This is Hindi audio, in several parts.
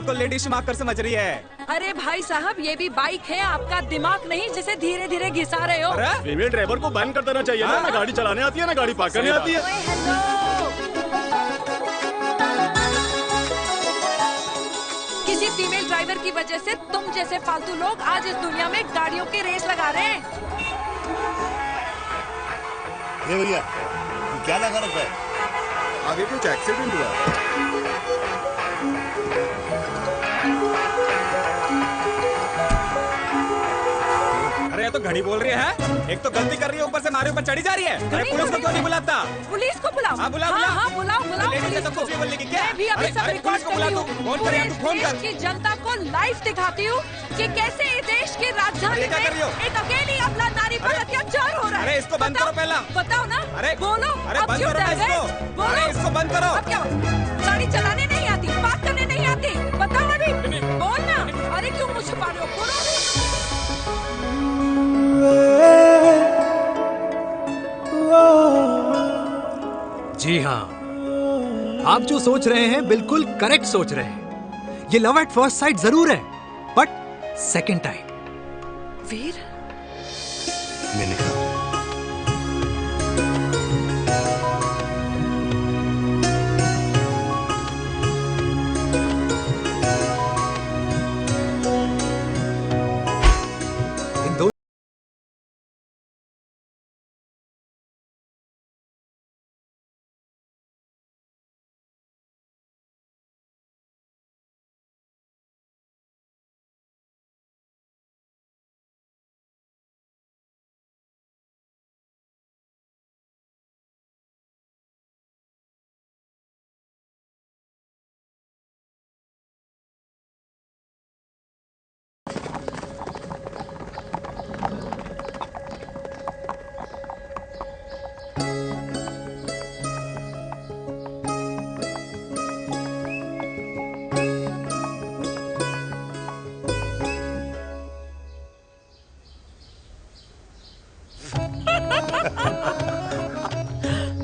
खुद को लेडी शिमाकर समझ रही है। अरे भाई साहब, ये भी बाइक है, आपका दिमाग नहीं जिसे धीरे धीरे घिसा रहे हो। फीमेल ड्राइवर को बैन कर देना चाहिए ना गाड़ी चलाने आती है ना गाड़ी पार्क करने आती है। हेलो, किसी फीमेल ड्राइवर की वजह से तुम जैसे फालतू लोग आज इस दुनिया में गाड़ियों की रेस लगा रहे हैं। ये भैया क्या लगा रखा है? आगे कुछ एक्सीडेंट हुआ। अरे तो घड़ी बोल रही है, एक तो गलती कर रही है, ऊपर से हमारे ऊपर चढ़ी जा रही है। अरे पुलिस को क्यों नहीं बुलाता? पुलिस को बुलाओ। हाँ बुलाओ हाँ, बुलाओ पुलिस को। कुछ भी बोलने की क्या? मैं भी अभी सब रिकॉर्ड कर रही हूँ। फोन कर, पूरे देश की जनता को लाइव दिखाती हूँ कि कैसे इस देश की राजधानी में एक अकेली अबला नारी पर अत्याचार हो रहा है। अरे इसको बंद करो पहला। बताओ ना। अरे बोलो। अरे बंद करो ना इसको। बोलो, इसको बंद करो। अब क्या? गाड़ी चलाने नहीं आती, बात करने नहीं आती, बताओ अभी। बोल ना। अरे क्यों मुझे छुपा रहे हो? बोलो। जी हाँ, आप जो सोच रहे हैं बिल्कुल करेक्ट सोच रहे हैं। ये लव एट फर्स्ट साइट जरूर है, बट सेकंड टाइम। वीर, मैंने कहा इन दो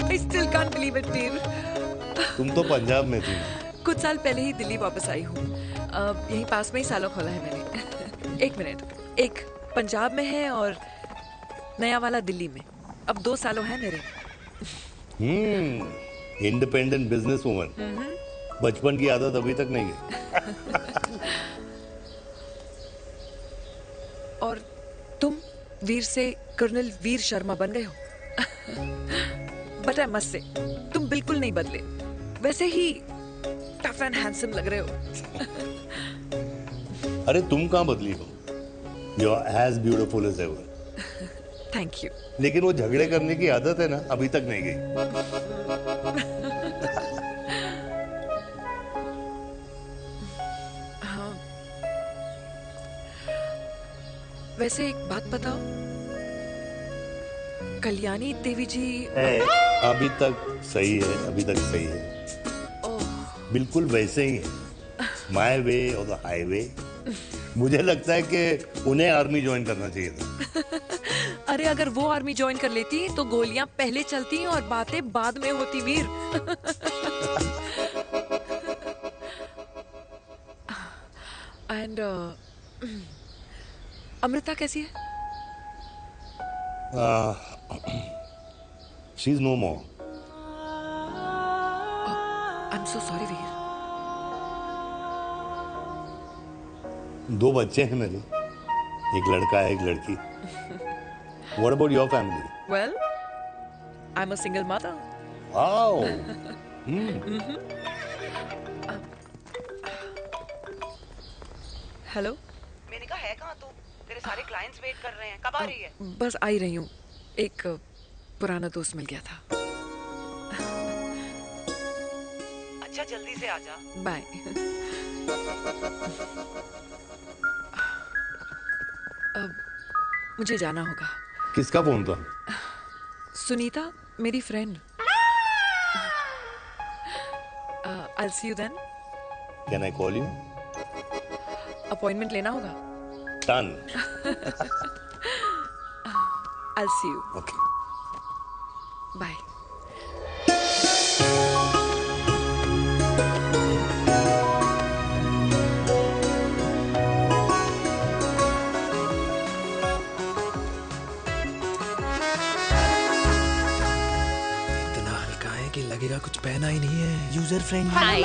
I still can't believe it, वीर। तुम तो पंजाब में थी। कुछ साल पहले ही दिल्ली वापस आई हूँ। यहीं पास में ही सालों खोला है मैंने। एक मिनट, एक पंजाब में है और नया वाला दिल्ली में। अब 2 सालों है मेरे। Independent business woman. बचपन की आदत अभी तक नहीं है। और तुम वीर से कर्नल वीर शर्मा बन गए हो। बट आई मस्ट से, तुम बिल्कुल नहीं बदले, वैसे ही टफ एंड हैंडसम लग रहे हो। अरे तुम कहाँ बदली हो? You are as beautiful as ever. Thank you. लेकिन वो झगड़े करने की आदत है ना, अभी तक नहीं गई। हाँ। वैसे एक बात बताओ, कल्याणी देवी जी अभी तक सही है, अभी तक सही है। बिल्कुल वैसे ही है, माय वे और द हाईवे। मुझे लगता है कि उन्हें आर्मी ज्वाइन करना चाहिए था। अरे अगर वो आर्मी ज्वाइन कर लेती तो गोलियां पहले चलती और बातें बाद में होती, वीर। एंड अमृता कैसी है? She is no more. I am so sorry Veer. 2 बच्चे हैं मेरे, एक लड़का है एक लड़की। What about your family? Well, I'm a single mother. Wow. Hello. मैंने कहा है कहाँ तू? तेरे सारे क्लाइंट्स वेट कर रहे हैं, कब आ रही है? बस आ ही रही हूँ, एक पुराना दोस्त मिल गया था। अच्छा जल्दी से आ जा। बाय। अब मुझे जाना होगा। किसका फोन था? सुनीता, मेरी friend. I'll see you then. Can I call you? Appointment लेना होगा। Done. I'll see you. Okay. Bye. सुनना ही नहीं है। User friendly. Hi.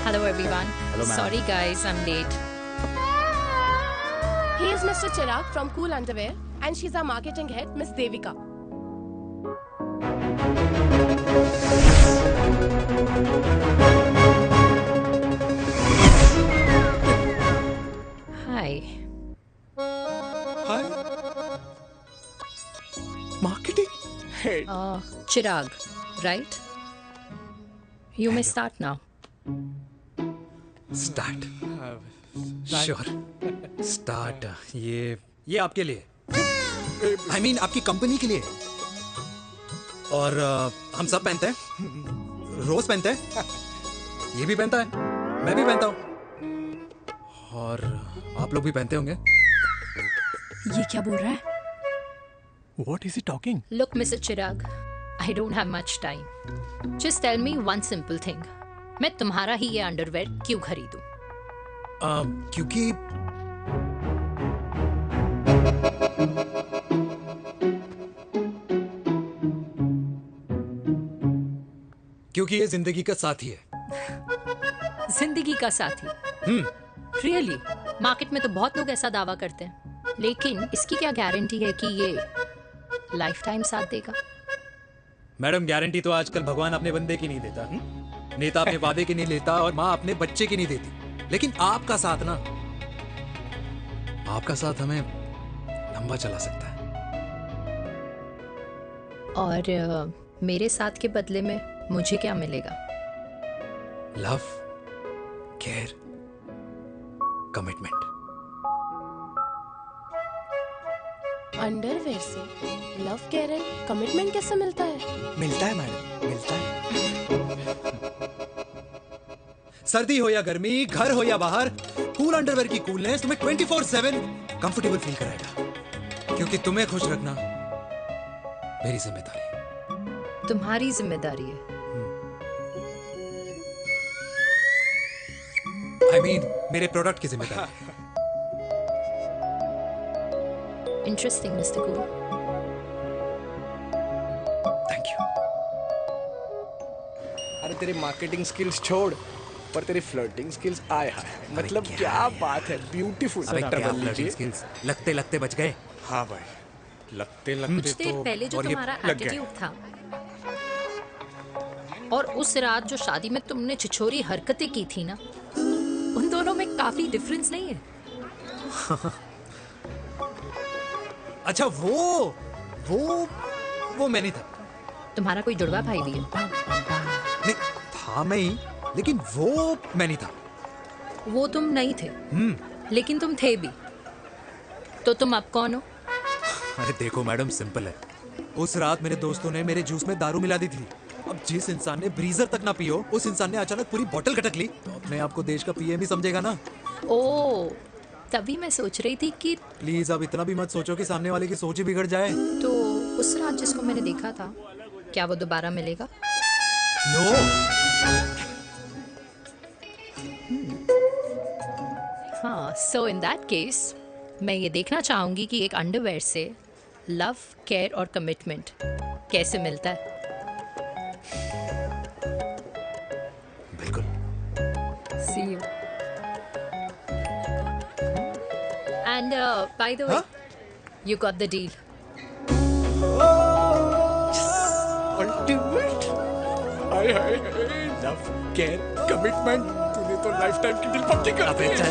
Hello everyone. Sorry guys, I'm late. He is Mr. Chirag from Cool Underwear and she's our marketing head, Miss Devika. Hi. Hi marketing head. Chirag, right? You may start now. Start. Sure start. ये आपके लिए, I mean आपकी कंपनी के लिए। और हम सब पहनते हैं, रोज पहनते हैं, ये भी पहनता है, मैं भी पहनता हूँ, और आप लोग भी पहनते होंगे। ये क्या बोल रहा है? What is he talking? Look, Mr. Chirag, I don't have much time. Just tell me one simple thing. मैं तुम्हारा ही ये अंडरवेयर क्यों खरीदूं? क्योंकि ये जिंदगी का साथी है। जिंदगी का साथी? Really? मार्केट में तो बहुत लोग ऐसा दावा करते हैं, लेकिन इसकी क्या गारंटी है कि ये लाइफ टाइम साथ देगा? मैडम, गारंटी तो आजकल भगवान अपने बंदे की नहीं देता, नेता अपने वादे की नहीं लेता, और माँ अपने बच्चे की नहीं देती। लेकिन आपका साथ ना, आपका साथ हमें लंबा चला सकता है। और मेरे साथ के बदले में मुझे क्या मिलेगा? Love, care, commitment. अंडरवेयर से लव, केयर एंड कमिटमेंट कैसे मिलता है? मिलता है मैडम, मिलता है। सर्दी हो या गर्मी, घर हो या बाहर, कूल अंडरवेयर की कूलनेस तुम्हें 24/7 कंफर्टेबल फील कराएगा। क्योंकि तुम्हें खुश रखना मेरी जिम्मेदारी है। तुम्हारी जिम्मेदारी है? I mean, मेरे प्रोडक्ट की जिम्मेदारी है। Interesting, Mr. Cool. Thank you. अरे तेरी मार्केटिंग स्किल्स छोड़, पर तेरी फ्लर्टिंग स्किल्स आए हाय, मतलब क्या बात है, ब्यूटीफुल। अबे क्या flirting skills? लगते लगते बच गए। हाँ भाई, लगते कुछ लगते देर तो पहले जो और ये तुम्हारा लग गए। एटीट्यूड था, और उस रात जो शादी में तुमने छिछोरी हरकतें की थी ना, उन दोनों में काफी डिफरेंस नहीं है? अच्छा, वो मैं नहीं था। तुम्हारा कोई जुड़वा भाई भी है? नहीं था मैं ही, लेकिन वो मैं नहीं था। वो तुम नहीं थे, लेकिन तुम थे भी। तो तुम अब कौन हो? अरे देखो मैडम, सिंपल है। उस रात मेरे दोस्तों ने मेरे जूस में दारू मिला दी थी। अब जिस इंसान ने ब्रीजर तक ना पियो, उस इंसान ने अचानक पूरी बोतल कटक ली, तो अपने आप को देश का पीएम ही समझेगा ना। ओ, तभी मैं सोच रही थी कि प्लीज अब इतना भी मत सोचो कि सामने वाले की सोच ही बिगड़ जाए। तो उस रात जिसको मैंने देखा था, क्या वो दोबारा मिलेगा? नो। हाँ, सो इन दैट केस मैं ये देखना चाहूंगी कि एक अंडरवेयर से लव, केयर और कमिटमेंट कैसे मिलता है। बिल्कुल। See you. And by the way, you got the deal. Ultimate. Hi hi, love, care, commitment, तूने तो लाइफ टाइम की डील पक्की कर दी है।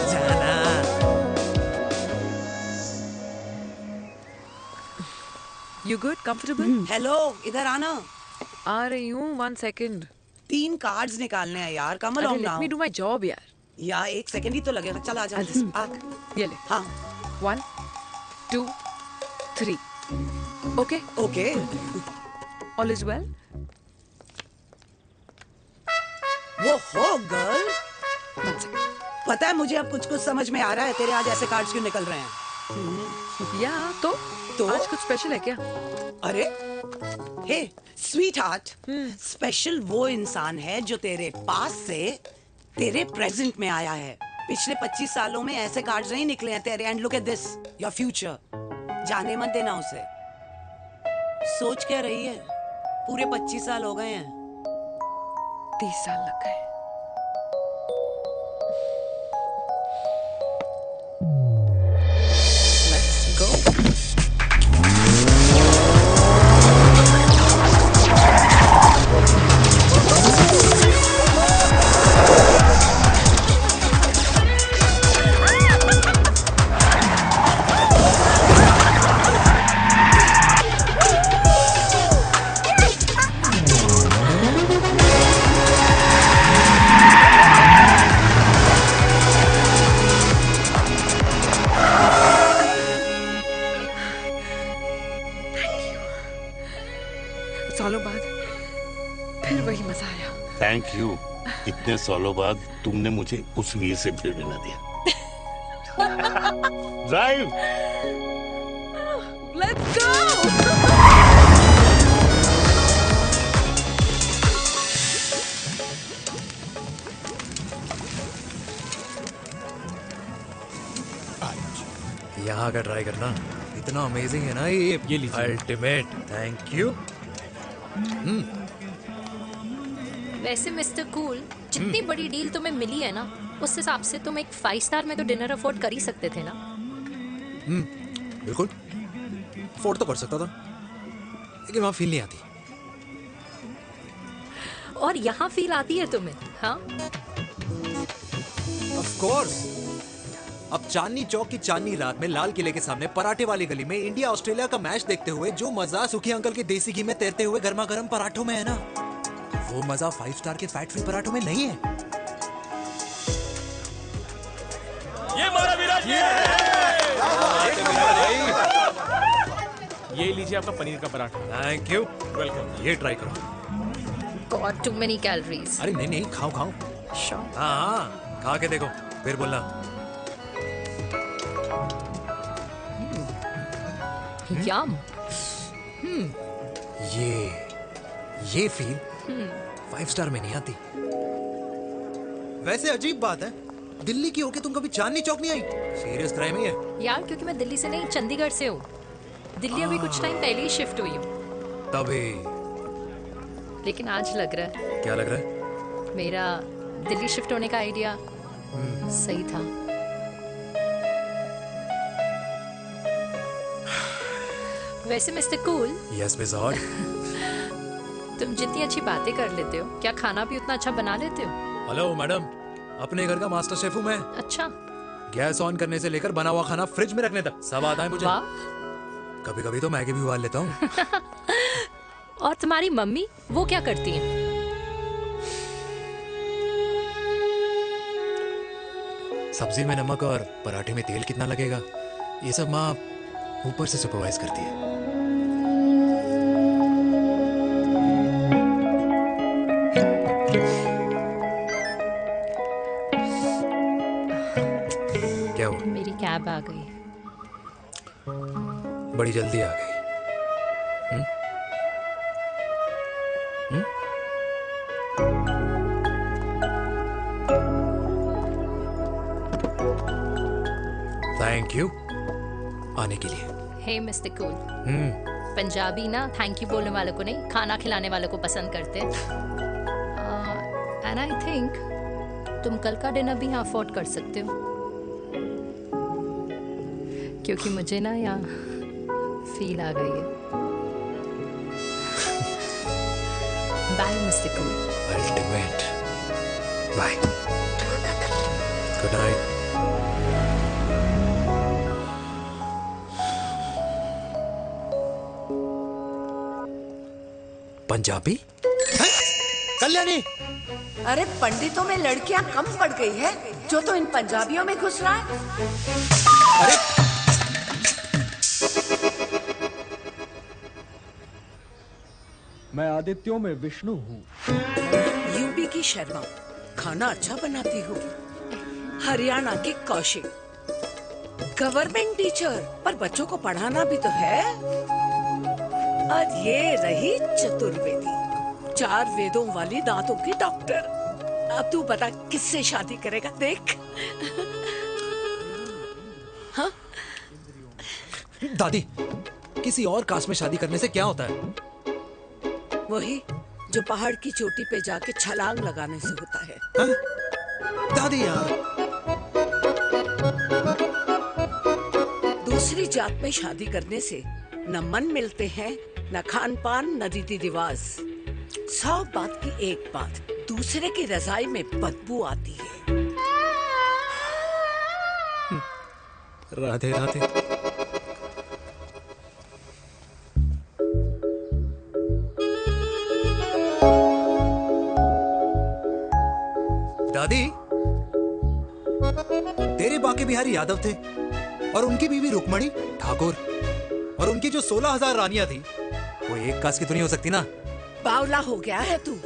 You good? Comfortable? हेलो, इधर आना। आ रही हूँ, 1 second. 3 कार्ड्स निकालने हैं यार, कम अरे along let now। me do my job यार. यार 1 सेकंड ही तो लगेगा, चल आजा। I'll just- आ। ये ले. हाँ, 1, 2, 3. Okay? Okay. All is well? वो हो गर्ल, 1 second. पता है मुझे अब कुछ कुछ समझ में आ रहा है, तेरे आज ऐसे कार्ड्स क्यों निकल रहे हैं। या तो तो? आज कुछ स्पेशल है क्या? अरे हे स्वीट हार्ट, स्पेशल वो इंसान है जो तेरे पास से तेरे प्रेजेंट में आया है। पिछले 25 सालों में ऐसे कार्ड्स नहीं निकले हैं तेरे। And look at this, your future. जाने मत देना उसे। सोच क्या रही है, पूरे 25 साल हो गए हैं। 30 साल लग गए। Let's go. सालों बाद फिर वही मजा आया। Thank you. इतने सालों बाद तुमने मुझे उस वीर से फिर मिला दिया। ड्राइव। Let's go. यहाँ का ट्राई करना, इतना अमेजिंग है ना ये लीजिए अल्टीमेट। Thank you. वैसे मिस्टर कूल, जितनी बड़ी डील तुम्हें मिली है ना, उस हिसाब से तुम एक 5 स्टार में तो डिनर अफोर्ड कर ही सकते थे ना। बिल्कुल अफोर्ड तो कर सकता था, लेकिन वहाँ फील नहीं आती। और यहाँ फील आती है तुम्हें? हाँ, ऑफ कोर्स। अब चांदनी चौक की चांदनी रात में लाल किले के सामने पराठे वाली गली में इंडिया ऑस्ट्रेलिया का मैच देखते हुए जो मजा सुखी अंकल के देसी घी में तैरते हुए गर्मा गर्म पराठों में है ना, वो मजा 5 स्टार के फैट फ्री पराठों में नहीं है। ये हमारा विराट ये लीजिए आपका पनीर का पराठा। Thank you. वेलकम। ये ट्राई करो। God too many calories. अरे नहीं नहीं, खाओ खाओ। श्योर। हाँ, खा के देखो फिर बोलना। यम। ये फील 5 स्टार में नहीं आती। वैसे अजीब बात है, दिल्ली की होके तुम कभी चांदनी चौक नहीं आई? सीरियस ट्राई में है यार, क्योंकि मैं दिल्ली से नहीं, चंडीगढ़ से हूँ। दिल्ली अभी कुछ टाइम पहले ही शिफ्ट हुई हूँ। तभी। लेकिन आज लग रहा है क्या लग रहा है? मेरा दिल्ली शिफ्ट होने का आइडिया सही था। वैसे mister cool, yes miss hot. तुम जितनी अच्छी बातें कर लेते हो, क्या खाना भी उतना अच्छा बना लेते हो? हेलो मैडम, अपने घर का मास्टर शेफ हूँ मैं। अच्छा। गैस ऑन करने से लेकर बना हुआ खाना फ्रिज में रखने तक सब आता है मुझे। वाह। कभी कभी तो मैगी भी उबाल लेता हूँ। और तुम्हारी मम्मी, वो क्या करती हैं? सब्जी में नमक और पराठे में तेल कितना लगेगा, ये सब माँ ऊपर से सुपरवाइज करती है। क्या हुआ? मेरी कैब आ गई। बड़ी जल्दी आ गई। थैंक यू आने के लिए। हे मिस्टर कूल, पंजाबी ना थैंक यू बोलने वालों को नहीं, खाना खिलाने वालों को पसंद करते हैं। एंड आई थिंक तुम कल का डिनर भी यहाँ अफोर्ड कर सकते हो, क्योंकि मुझे ना यहाँ फील आ गई है। Bye mister cool. Ultimate. Bye. Good night. Punjabi? Kalyani, अरे पंडितों में लड़कियां कम पड़ गई है जो तो इन पंजाबियों में घुस रहा है। अरे मैं आदित्यों में विष्णु हूँ। यूपी की शर्मा, खाना अच्छा बनाती होगी। हरियाणा के कौशिक, गवर्नमेंट टीचर, पर बच्चों को पढ़ाना भी तो है। और ये रही चतुर्वेदी, 4 वेदों वाली दांतों की डॉक्टर। अब तू बता किससे शादी करेगा? देख। हाँ? दादी, किसी और कास्ट में शादी करने से क्या होता है? वही जो पहाड़ की चोटी पे जाके छलांग लगाने से होता है। दादी यार, दूसरी जात में शादी करने से न मन मिलते हैं, न खान पान, न रीति रिवाज। 100 बात की एक बात, दूसरे की रजाई में बदबू आती है। राधे राधे। दादी, तेरे बाके बिहारी यादव थे और उनकी बीवी रुक्मणी ठाकुर, और उनकी जो 16,000 रानियां थी वो एक कास्ट की तो नहीं हो सकती ना। बावला हो गया है तू।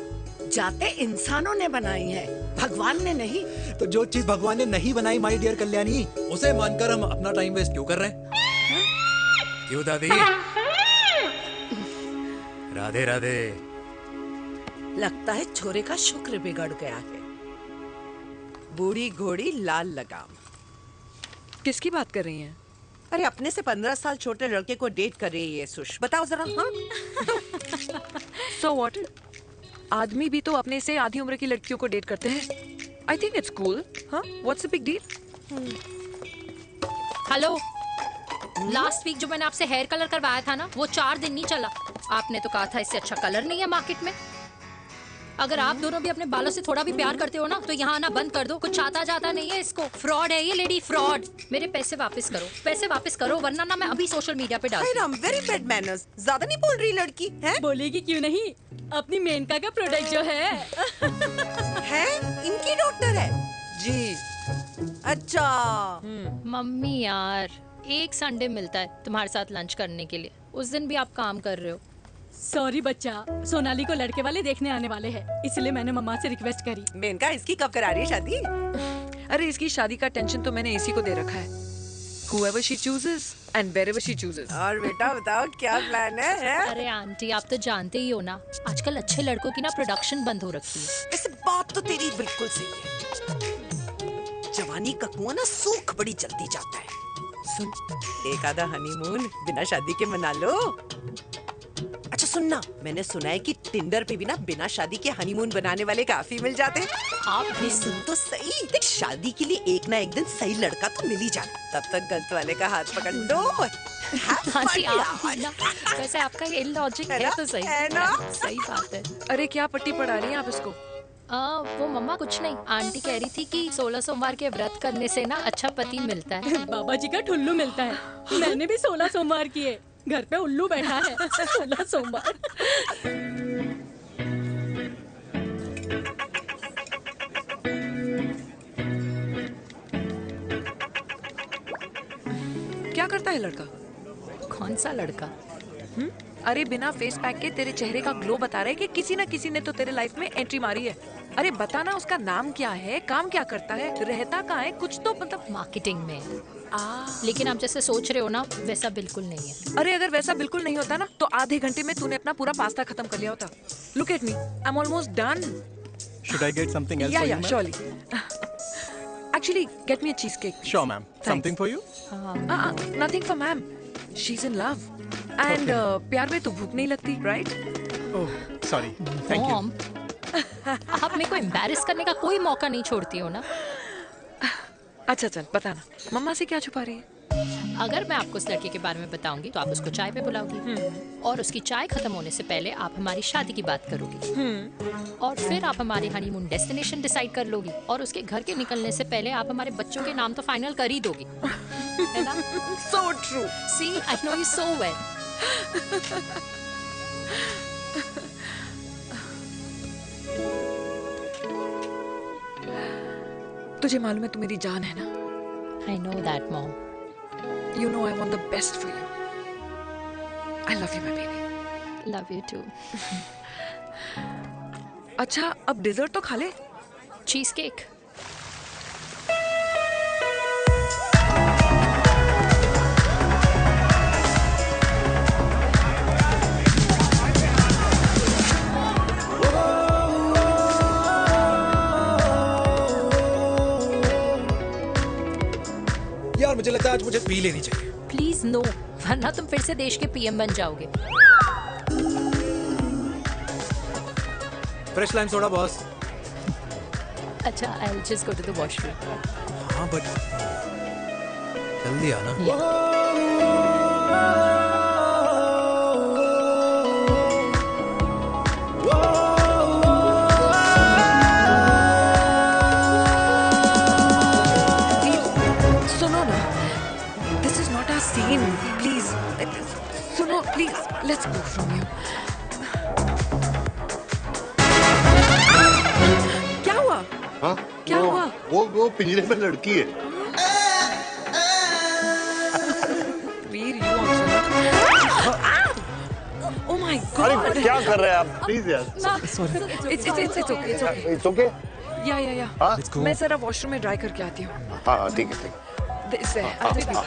जाते इंसानों ने बनाई है, भगवान ने नहीं। तो जो चीज भगवान ने नहीं बनाई माय डियर कल्याणी, उसे मानकर हम अपना टाइम वेस्ट क्यों कर रहे हैं? क्यों दादी? राधे राधे। लगता है छोरे का शुक्र बिगड़ गया है। बूढ़ी घोड़ी लाल लगाम। किसकी बात कर रही हैं? अरे अपने से 15 साल छोटे लड़के को डेट कर रही है सुश, बताओ जरा। हाँ So what? आदमी भी तो अपने से आधी उम्र की लड़कियों को डेट करते हैं। I think it's cool. हाँ? What's the big deal? Hello, last week जो मैंने आपसे हेयर कलर करवाया था ना, वो 4 दिन नहीं चला। आपने तो कहा था इससे अच्छा कलर नहीं है मार्केट में। अगर आप दोनों भी अपने बालों से थोड़ा भी प्यार करते हो ना, तो यहाँ आना बंद कर दो। कुछ आता जाता नहीं है इसको। फ्रॉड है ये लेडी, फ्रॉड। मेरे पैसे वापस करो, पैसे वापस करो, वरना ना मैं अभी सोशल मीडिया पे डाल। Very bad manners. ज्यादा नहीं बोल रही लड़की है? बोलेगी क्यों नहीं? अपनी मेनका का प्रोडक्ट जो है इनकी डॉक्टर है जी। अच्छा। मम्मी यार, एक संडे मिलता है तुम्हारे साथ लंच करने के लिए, उस दिन भी आप काम कर रहे हो। सॉरी बच्चा, सोनाली को लड़के वाले देखने आने वाले हैं, इसलिए मैंने मम्मा से रिक्वेस्ट करी। मेनका, इसकी कब करा रही है शादी? अरे इसकी शादी का टेंशन तो मैंने इसी को दे रखा है। Whoever she chooses and wherever she chooses. और बेटा बताओ क्या प्लान है? अरे आंटी, आप तो जानते ही हो ना, आजकल अच्छे लड़कों की ना प्रोडक्शन बंद हो रखी है। वैसे बात तो तेरी बिल्कुल सही है। जवानी का कुआं ना सूख बड़ी जल्दी जाता है। सुन, एक आधा हनीमून बिना शादी के मना लो। अच्छा सुनना, मैंने सुना है कि टिंडर पे भी ना बिना शादी के हनीमून बनाने वाले काफी मिल जाते हैं। आप भी सुन तो सही, देख शादी के लिए एक ना एक दिन सही लड़का तो मिल ही जाना। तब तक गलत वाले का हाथ पकड़ लो। आंटी आप भी ना, वैसे आपका ये लॉजिक है तो सही है ना? सही बात है। अरे क्या पट्टी पढ़ा रही हैं आप इसको? वो मम्मा कुछ नहीं, आंटी कह रही थी कि 16 सोमवार के व्रत करने से ना अच्छा पति मिलता है। बाबा जी का ठुल्लू मिलता है। मैंने भी 16 सोमवार किए, घर पे उल्लू बैठा है। 16 सोमवार। क्या करता है लड़का? कौन सा लड़का? अरे बिना फेस पैक के तेरे चेहरे का ग्लो बता रहे कि किसी ना किसी ने तो तेरे लाइफ में एंट्री मारी है। अरे बता ना, उसका नाम क्या है, काम क्या करता है, रहता कहाँ है, कुछ तो मतलब। मार्केटिंग में। लेकिन आप जैसे सोच रहे हो ना, वैसा बिल्कुल नहीं है। अरे अगर वैसा बिल्कुल नहीं होता ना, तो आधे घंटे में तूने अपना पूरा पास्ता खत्म कर लिया होता। Look at me, I am almost done. Should I get something else for you, Yeah, ma'am? surely. Actually, get me a cheesecake. Sure, ma'am. Something for you? Nothing for ma'am. She's in love. And प्यार में तो भूख नहीं लगती, right? Oh, sorry. Thank you. Mom, आप मेरे को एम्बैरेस करने का कोई मौका नहीं छोड़ती हो ना। अच्छा चल बताना, मम्मा से क्या छुपा रही है? अगर मैं आपको उस लड़के के बारे में बताऊंगी तो आप उसको चाय पे बुलाओगी, और उसकी चाय खत्म होने से पहले आप हमारी शादी की बात करोगी, और फिर आप हमारे हनीमून डेस्टिनेशन डिसाइड कर लोगी, और उसके घर के निकलने से पहले आप हमारे बच्चों के नाम तो फाइनल कर ही दोगी, है ना? So true. See, I know you so well. तुझे मालूम है तू मेरी जान है ना? I know that, Mom. You know I want the best for you. I love you, my baby. Love you too. अच्छा, अब डिजर्ट तो खा ले। Cheese cake. यार मुझे लगता है आज मुझे पी लेनी चाहिए। प्लीज नो, वरना तुम फिर से देश के पीएम बन जाओगे। Fresh lime soda boss. अच्छा, I'll just go to the washroom. हाँ बट जल्दी आना। सुनो ना, this is not our scene. Please, सुनो please. Let's go from here. क्या हुआ? हाँ? क्या हुआ? वो पिंजरे में लड़की है। वीर, you also. Oh my God. अरे क्या कर रहे हैं आप? प्लीज यार। It's okay. It's okay. It's okay? या हाँ? मैं जरा वॉशरूम में ड्राई करके आती हूँ। हाँ ठीक है। This है, I'll be back.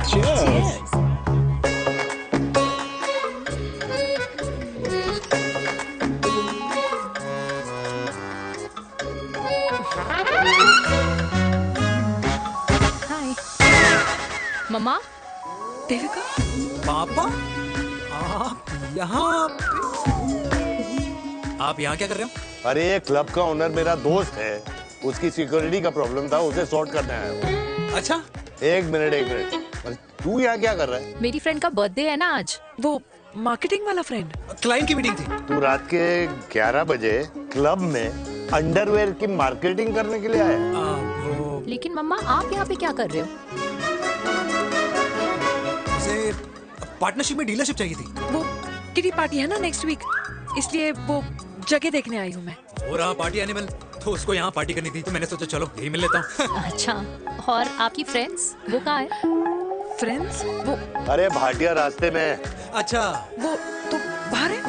Cheers. Hi. मम्मा, देविका, पापा, आप यहाँ क्या कर रहे हो? अरे ये क्लब का ओनर मेरा दोस्त है, उसकी सिक्योरिटी का प्रॉब्लम था, उसे सॉर्ट करने आया हूँ। अच्छा, एक मिनट। अरे तू यहाँ क्या कर रहा है? मेरी फ्रेंड का बर्थडे है ना आज। वो मार्केटिंग वाला फ्रेंड। क्लाइंट की मीटिंग थी। तू रात के 11 बजे क्लब में अंडरवेयर की मार्केटिंग करने के लिए आया? लेकिन मम्मा, आप यहाँ पे क्या कर रहे हो? उसे पार्टनरशिप में डीलरशिप चाहिए थी। वो किटी पार्टी है ना नेक्स्ट वीक, इसलिए वो जगह देखने आई हूँ मैं। हो रहा पार्टी एनिमल, तो उसको यहाँ पार्टी करनी थी, तो मैंने सोचा चलो यही मिल लेता हूँ। अच्छा, और आपकी फ्रेंड्स वो कहाँ है? फ्रेंड्स? वो अरे भाटिया रास्ते में। अच्छा, वो तो बाहर है।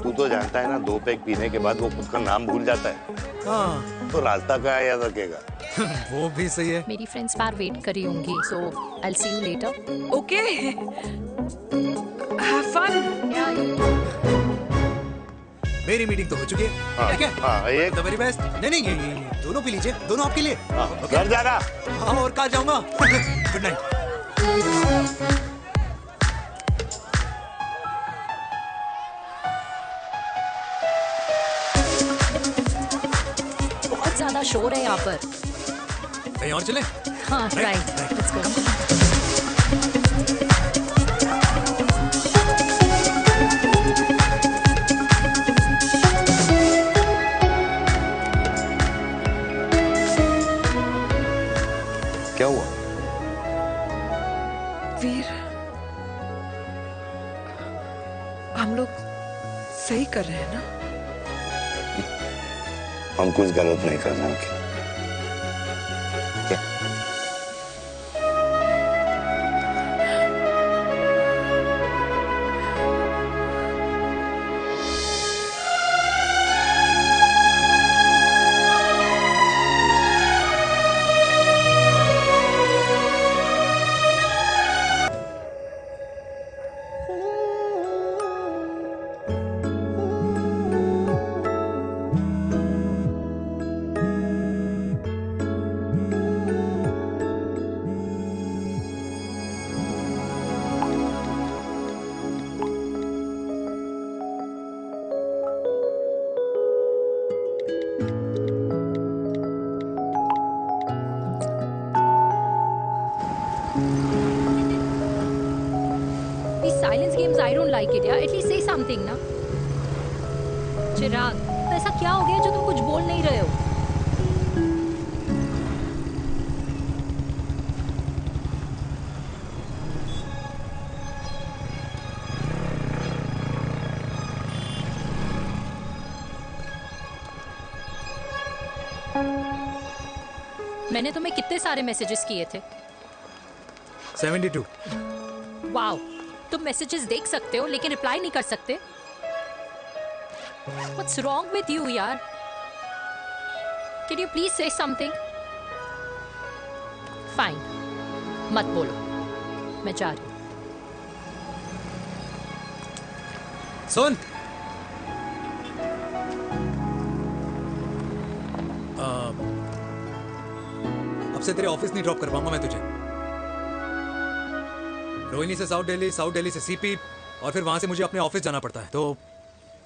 तू तो जानता है ना, 2 पैक पीने के बाद वो खुद का नाम भूल जाता है। हाँ, तो रास्ता क्या याद रखेगा? वो भी सही है। मेरी फ्रेंड्स बाहर वेट कर रही होंगी, so I'll see you later. Okay. Have fun. मेरी मीटिंग तो हो चुकी है। हाँ, ठीक है? हाँ, एक The very best. नहीं, ये दोनों पी लीजिए, दोनों आपके लिए। घर जा रहा। हाँ, और कहाँ जाऊँगा? Good night. बहुत ज्यादा शोर है यहाँ पर। कहीं और चले? हाँ, राइट, लेट्स गो। क्या हुआ? वीर, हम लोग सही कर रहे हैं ना? हम कुछ गलत नहीं कर रहे हैं। These silence games, I don't like it, यार. At least say something, ना. चिराग, तो ऐसा क्या हो गया जो तुम कुछ बोल नहीं रहे हो? मैंने तुम्हें कितने सारे मैसेजेस किए थे? 72। वाओ, तुम मैसेजेस देख सकते हो लेकिन रिप्लाई नहीं कर सकते? What's wrong with you, यार? Can you please say something? Fine, मत बोलो, मैं जा रही हूँ। सुन, अब से तेरे ऑफिस नहीं ड्रॉप कर पाऊंगा मैं तुझे। रोहिणी से साउथ दिल्ली से सीपी, और फिर वहां से मुझे अपने ऑफिस जाना पड़ता है, तो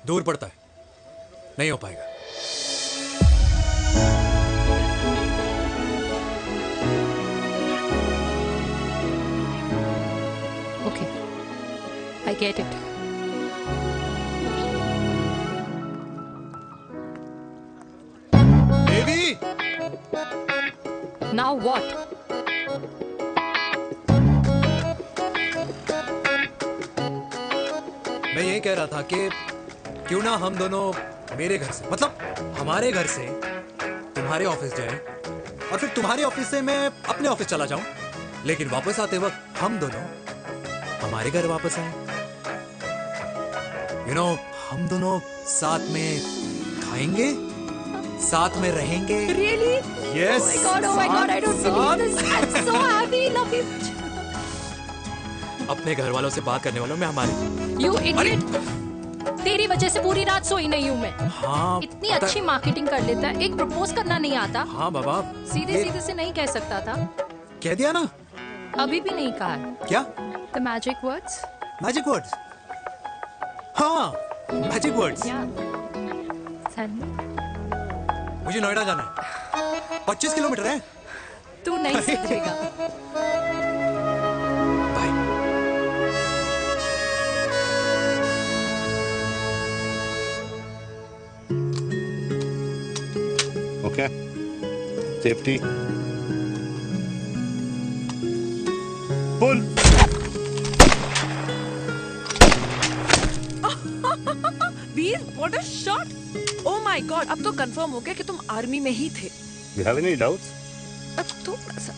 दूर पड़ता है, नहीं हो पाएगा। Okay, I get it. Baby, now what? मैं यही कह रहा था कि क्यों ना हम दोनों मेरे घर से, मतलब हमारे घर से तुम्हारे ऑफिस जाए, और फिर तुम्हारे ऑफिस से मैं अपने ऑफिस चला जाऊं, लेकिन वापस आते वक्त हम दोनों हमारे घर वापस आए। यू नो, हम दोनों साथ में खाएंगे, साथ में रहेंगे। Really? Yes. Oh my God, I don't believe this. I'm so happy, love you. अपने घर वालों से बात करने वालों में हमारे। You idiot. तेरी वजह से पूरी रात सोई नहीं हूँ मैं। हाँ, इतनी अच्छी मार्केटिंग कर लेता है, एक प्रपोज करना नहीं आता। हाँ बाबा, सीधे से नहीं कह सकता था। कह दिया ना। अभी भी नहीं कहा है। क्या? The magic words. Magic words? हाँ, मैजिक वर्ड्स। मुझे नोएडा जाना है, 25 किलोमीटर है। तू नहीं समझेगा। Okay. Safety. Pull. Veer, what a shot! Oh my God, अब तो कंफर्म हो गया कि तुम आर्मी में ही थे। You have any doubts? अब थोड़ा सा।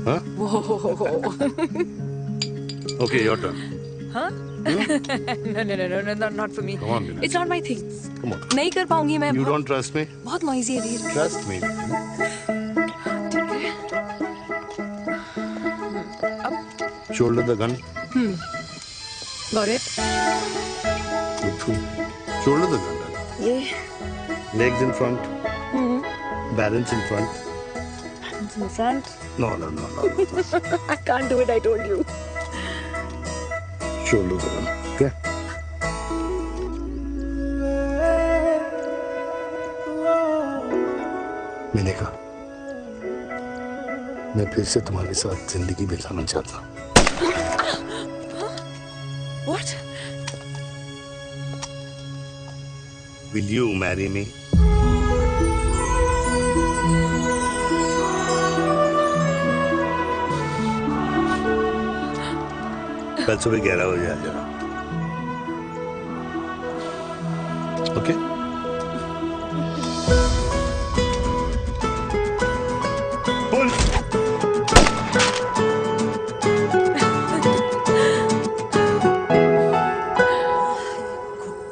Huh? Whoa. Okay, your turn. Huh? No, not for me. Come on, Meena. It's not my thing. Come on. नहीं कर पाऊंगी मैं। You don't trust me? बहुत noisy है वीर। Trust me. Shoulder the gun. Got it. Shoulder the gun. ये Legs in front. Balance in front. hands in front. No. I can't do it, I told you. Shoulder the gun. Okay? मैंने कहा, मैं फिर से तुम्हारे साथ जिंदगी बिताना चाहता हूँ। What? Will you marry me? कल सुबह 11 बजे आ जाना। ओके? पुल।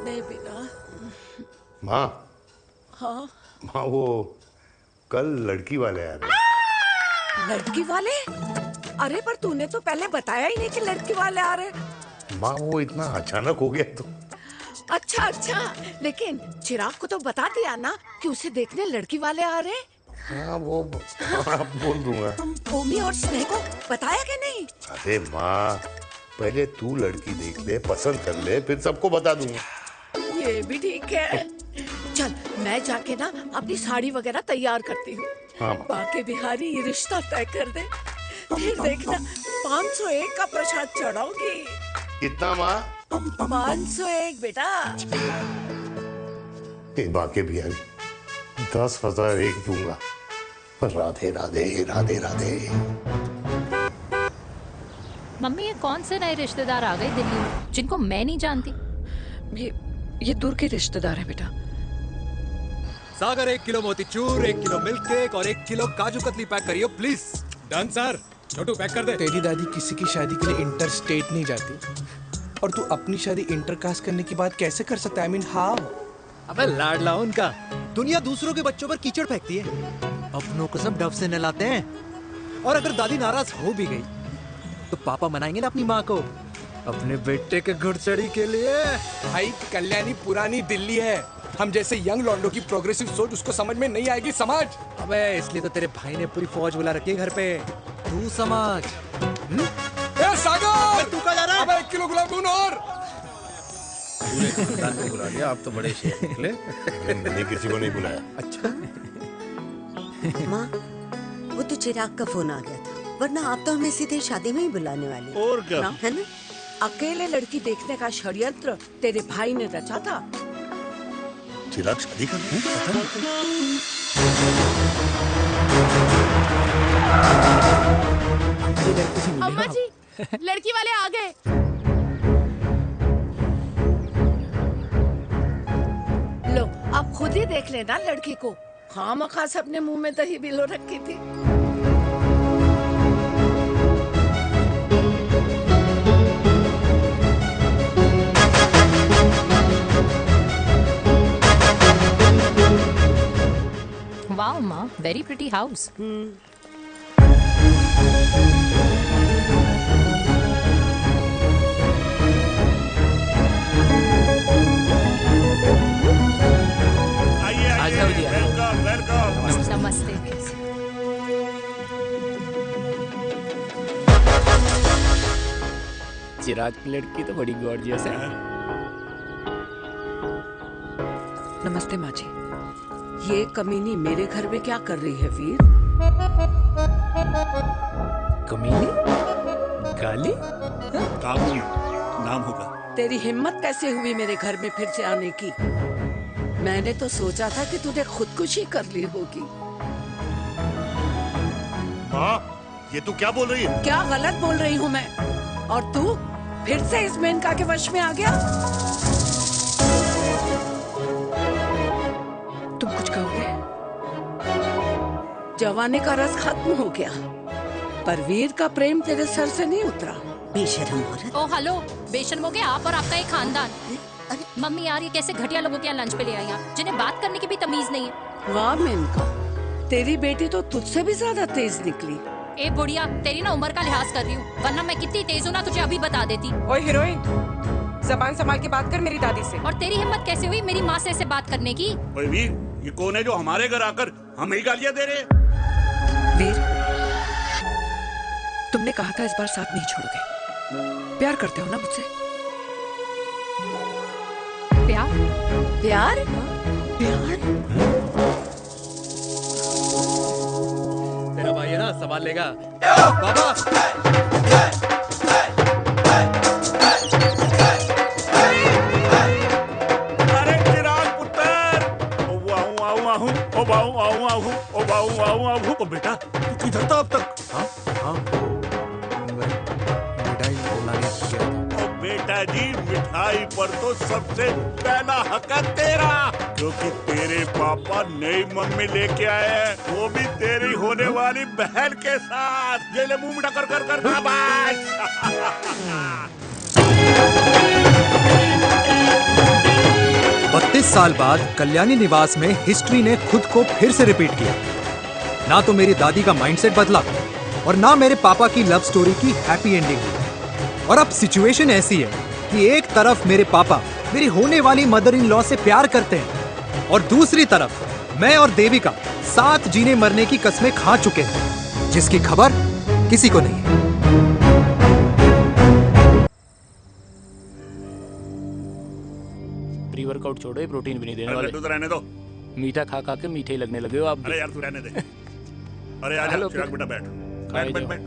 नहीं बिना। माँ, हाँ? माँ वो कल लड़की वाले आ रहे। लड़की वाले? अरे पर तूने तो पहले बताया ही नहीं कि लड़की वाले आ रहे। माँ वो इतना अचानक हो गया तो। अच्छा, लेकिन चिराग को तो बता दिया ना कि उसे देखने लड़की वाले आ रहे। हाँ वो आप बोल दूंगा। भूमि और स्नेह को बताया कि नहीं? अरे माँ, पहले तू लड़की देख ले, पसंद कर ले, फिर सबको बता दूंगा। ये भी ठीक है। चल मैं जाके ना अपनी साड़ी वगैरह तैयार करती हूँ। हाँ। बाकी बिहारी ये रिश्ता तय कर दे, फिर देखना 501 का प्रसाद चढ़ाऊंगी। कितना माँ? 501 बेटा। बाकी बिहारी 10,001 दूंगा। राधे राधे राधे राधे। मम्मी, ये कौन से नए रिश्तेदार आ गए दिल्ली में जिनको मैं नहीं जानती? ये दूर के रिश्तेदार हैं बेटा। Sagar 1 kilo motichoor, 1 kilo milk cake और 1 किलो काजू कतली पैक करियो please. Done sir. Chhotu pack कर दे। तेरी दादी किसी की शादी के लिए इंटर स्टेट नहीं जाती, और तू अपनी शादी इंटर कास्ट करने की बात कैसे कर सकता है? I mean, how? अबे लाडला उनका। दुनिया दूसरों के बच्चों पर कीचड़ फेंकती है, अपनों को सब डब से नहलाते हैं। और अगर दादी नाराज हो भी गई तो पापा मनाएंगे ना अपनी माँ को अपने बेटे के घुड़चढ़ी के लिए। भाई कल्याणी पुरानी दिल्ली है, हम जैसे यंग लॉन्डो की प्रोग्रेसिव सोच उसको समझ में नहीं आएगी समझ। अबे इसलिए तो तेरे भाई ने पूरी फौज बुला रखी है घर पे। तू समझ। ए सागर तू कहाँ जा रहा है? अबे 1 किलो गुलाब जामुन और। पूरे खानदान को बुला लिया, आप तो बड़े शेर निकले। मैंने किसी को नहीं बुलाया। अच्छा माँ, वो तो चिराग का फोन आ गया था, वरना आप तो हमें सीधे शादी में ही बुलाने वाली। और क्या है ना? अकेले लड़की देखने का षड्यंत्र तेरे भाई ने रचा था। चिराग शादी कर रहे अम्मा जी, लड़की वाले आ गए। लो, आप खुद ही देख लेना लड़की को। खामखास अपने मुंह में दही बिलो रखी थी। वाओ माँ, वेरी प्रिटी हाउस। आ जाओ जी। Welcome welcome. नमस्ते। चिराग की लड़की तो बड़ी गॉर्जियस है। नमस्ते माँ जी। ये कमीनी मेरे घर में क्या कर रही है वीर? कमीनी? गाली? काबू नाम होगा। तेरी हिम्मत कैसे हुई मेरे घर में फिर से आने की? मैंने तो सोचा था कि तूने खुदकुशी कर ली होगी। माँ, ये तू क्या बोल रही है? क्या गलत बोल रही हूँ मैं? और तू फिर से इस मेनका के वश में आ गया? तुम कुछ कहोगे? जवानी का रस खत्म हो गया, पर वीर का प्रेम तेरे सर से नहीं उतरा। बेशरम औरत। ओ हेलो, बेशर्म हो गए आप और आपका एक खानदान। मम्मी यार, ये कैसे घटिया लोगों के यहाँ लंच पे ले आई हैं, जिन्हें बात करने की भी तमीज नहीं है। वाह मेनका, तेरी बेटी तो तुझसे भी ज्यादा तेज निकली। ए बुढ़िया, तेरी ना उम्र का लिहाज कर रही हूँ, वरना मैं कितनी तेज हूँ ना तुझे अभी बता देती। ओए हीरोइन, जबान संभाल के बात कर मेरी दादी से। और तेरी हिम्मत कैसे हुई मेरी माँ से ऐसे बात करने की? ओए वीर, ये कौन है जो हमारे घर आकर हमें ही गालियां दे रहे हैं? वीर, तुमने कहा था इस बार साथ नहीं छोड़ोगे। प्यार करते हो ना मुझसे? प्यार? प्यार? प्यार? तेरा भाई है ना, संभाल लेगा। बाबा। अरे चिराग पुत्र, ओ बाऊ, ओ बेटा, तू किधर था अब तक? हाँ, मिठाई लाने गया था। ओ बेटा जी, मिठाई पर तो सबसे पहला हक है तेरा, क्योंकि तेरे पापा नई मम्मी लेके आए हैं, वो भी तेरी होने वाली बहन के साथ। ये ले मुंह मीठा कर कर कर शाबाश। 32 साल बाद कल्याणी निवास में हिस्ट्री ने खुद को फिर से रिपीट किया। ना तो मेरी दादी का माइंडसेट बदला और ना मेरे पापा की लव स्टोरी की हैप्पी एंडिंग हुई। और अब सिचुएशन ऐसी है कि एक तरफ मेरे पापा मेरी होने वाली मदर इन लॉ से प्यार करते हैं और दूसरी तरफ मैं और देविका साथ जीने मरने की कस्में खा चुके हैं, जिसकी खबर किसी को नहीं है। प्री वर्कआउट छोड़ो, ये प्रोटीन भी नहीं देने वाले। तू तो रहने दो। मीठा खा खा के मीठे ही लगने लगे हो आप भी। अरे यार तू रहने दे। अरे आजा हेलो, चिराग बेटा, बैठ खाए बैठ जाओ। बैठ।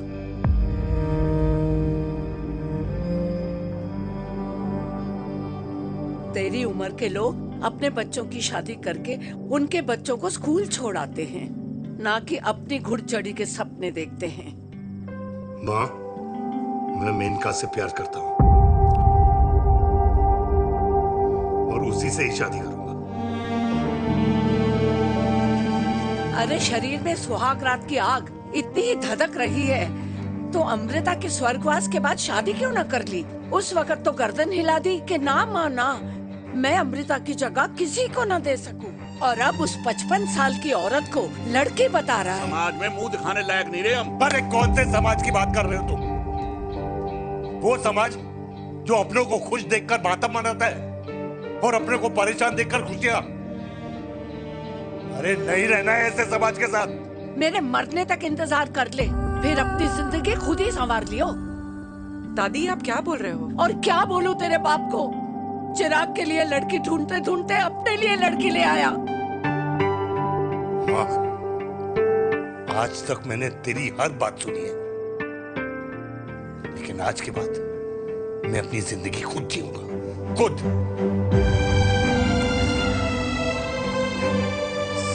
तेरी उम्र के लोग अपने बच्चों की शादी करके उनके बच्चों को स्कूल छोड़ाते हैं, ना कि अपनी घुड़चढ़ी के सपने देखते हैं। माँ, मैं मेनका से प्यार करता हूँ और उसी से ही शादी करूंगा। अरे शरीर में सुहाग रात की आग इतनी ही धधक रही है तो अमृता के स्वर्गवास के बाद शादी क्यों न कर ली? उस वक्त तो गर्दन हिला दी कि ना माँ ना, मैं अमृता की जगह किसी को न दे सकूं। और अब उस 55 साल की औरत को लड़की बता रहा है। समाज में मुंह दिखाने लायक नहीं रहे हम। अरे कौन से समाज की बात कर रहे हो तुम? वो समाज जो अपनों को खुश देखकर मातम मनाता है और अपने को परेशान देखकर खुशियां अरे नहीं रहना है ऐसे समाज के साथ। मेरे मरने तक इंतजार कर ले, फिर अपनी जिंदगी खुद ही संवार लियो। दादी आप क्या बोल रहे हो? और क्या बोलूं तेरे बाप को? चिराग के लिए लड़की ढूंढते ढूंढते अपने लिए लड़की ले आया। माँ, आज तक मैंने तेरी हर बात सुनी है, लेकिन आज के बाद मैं अपनी जिंदगी खुद जीऊंगा, खुद।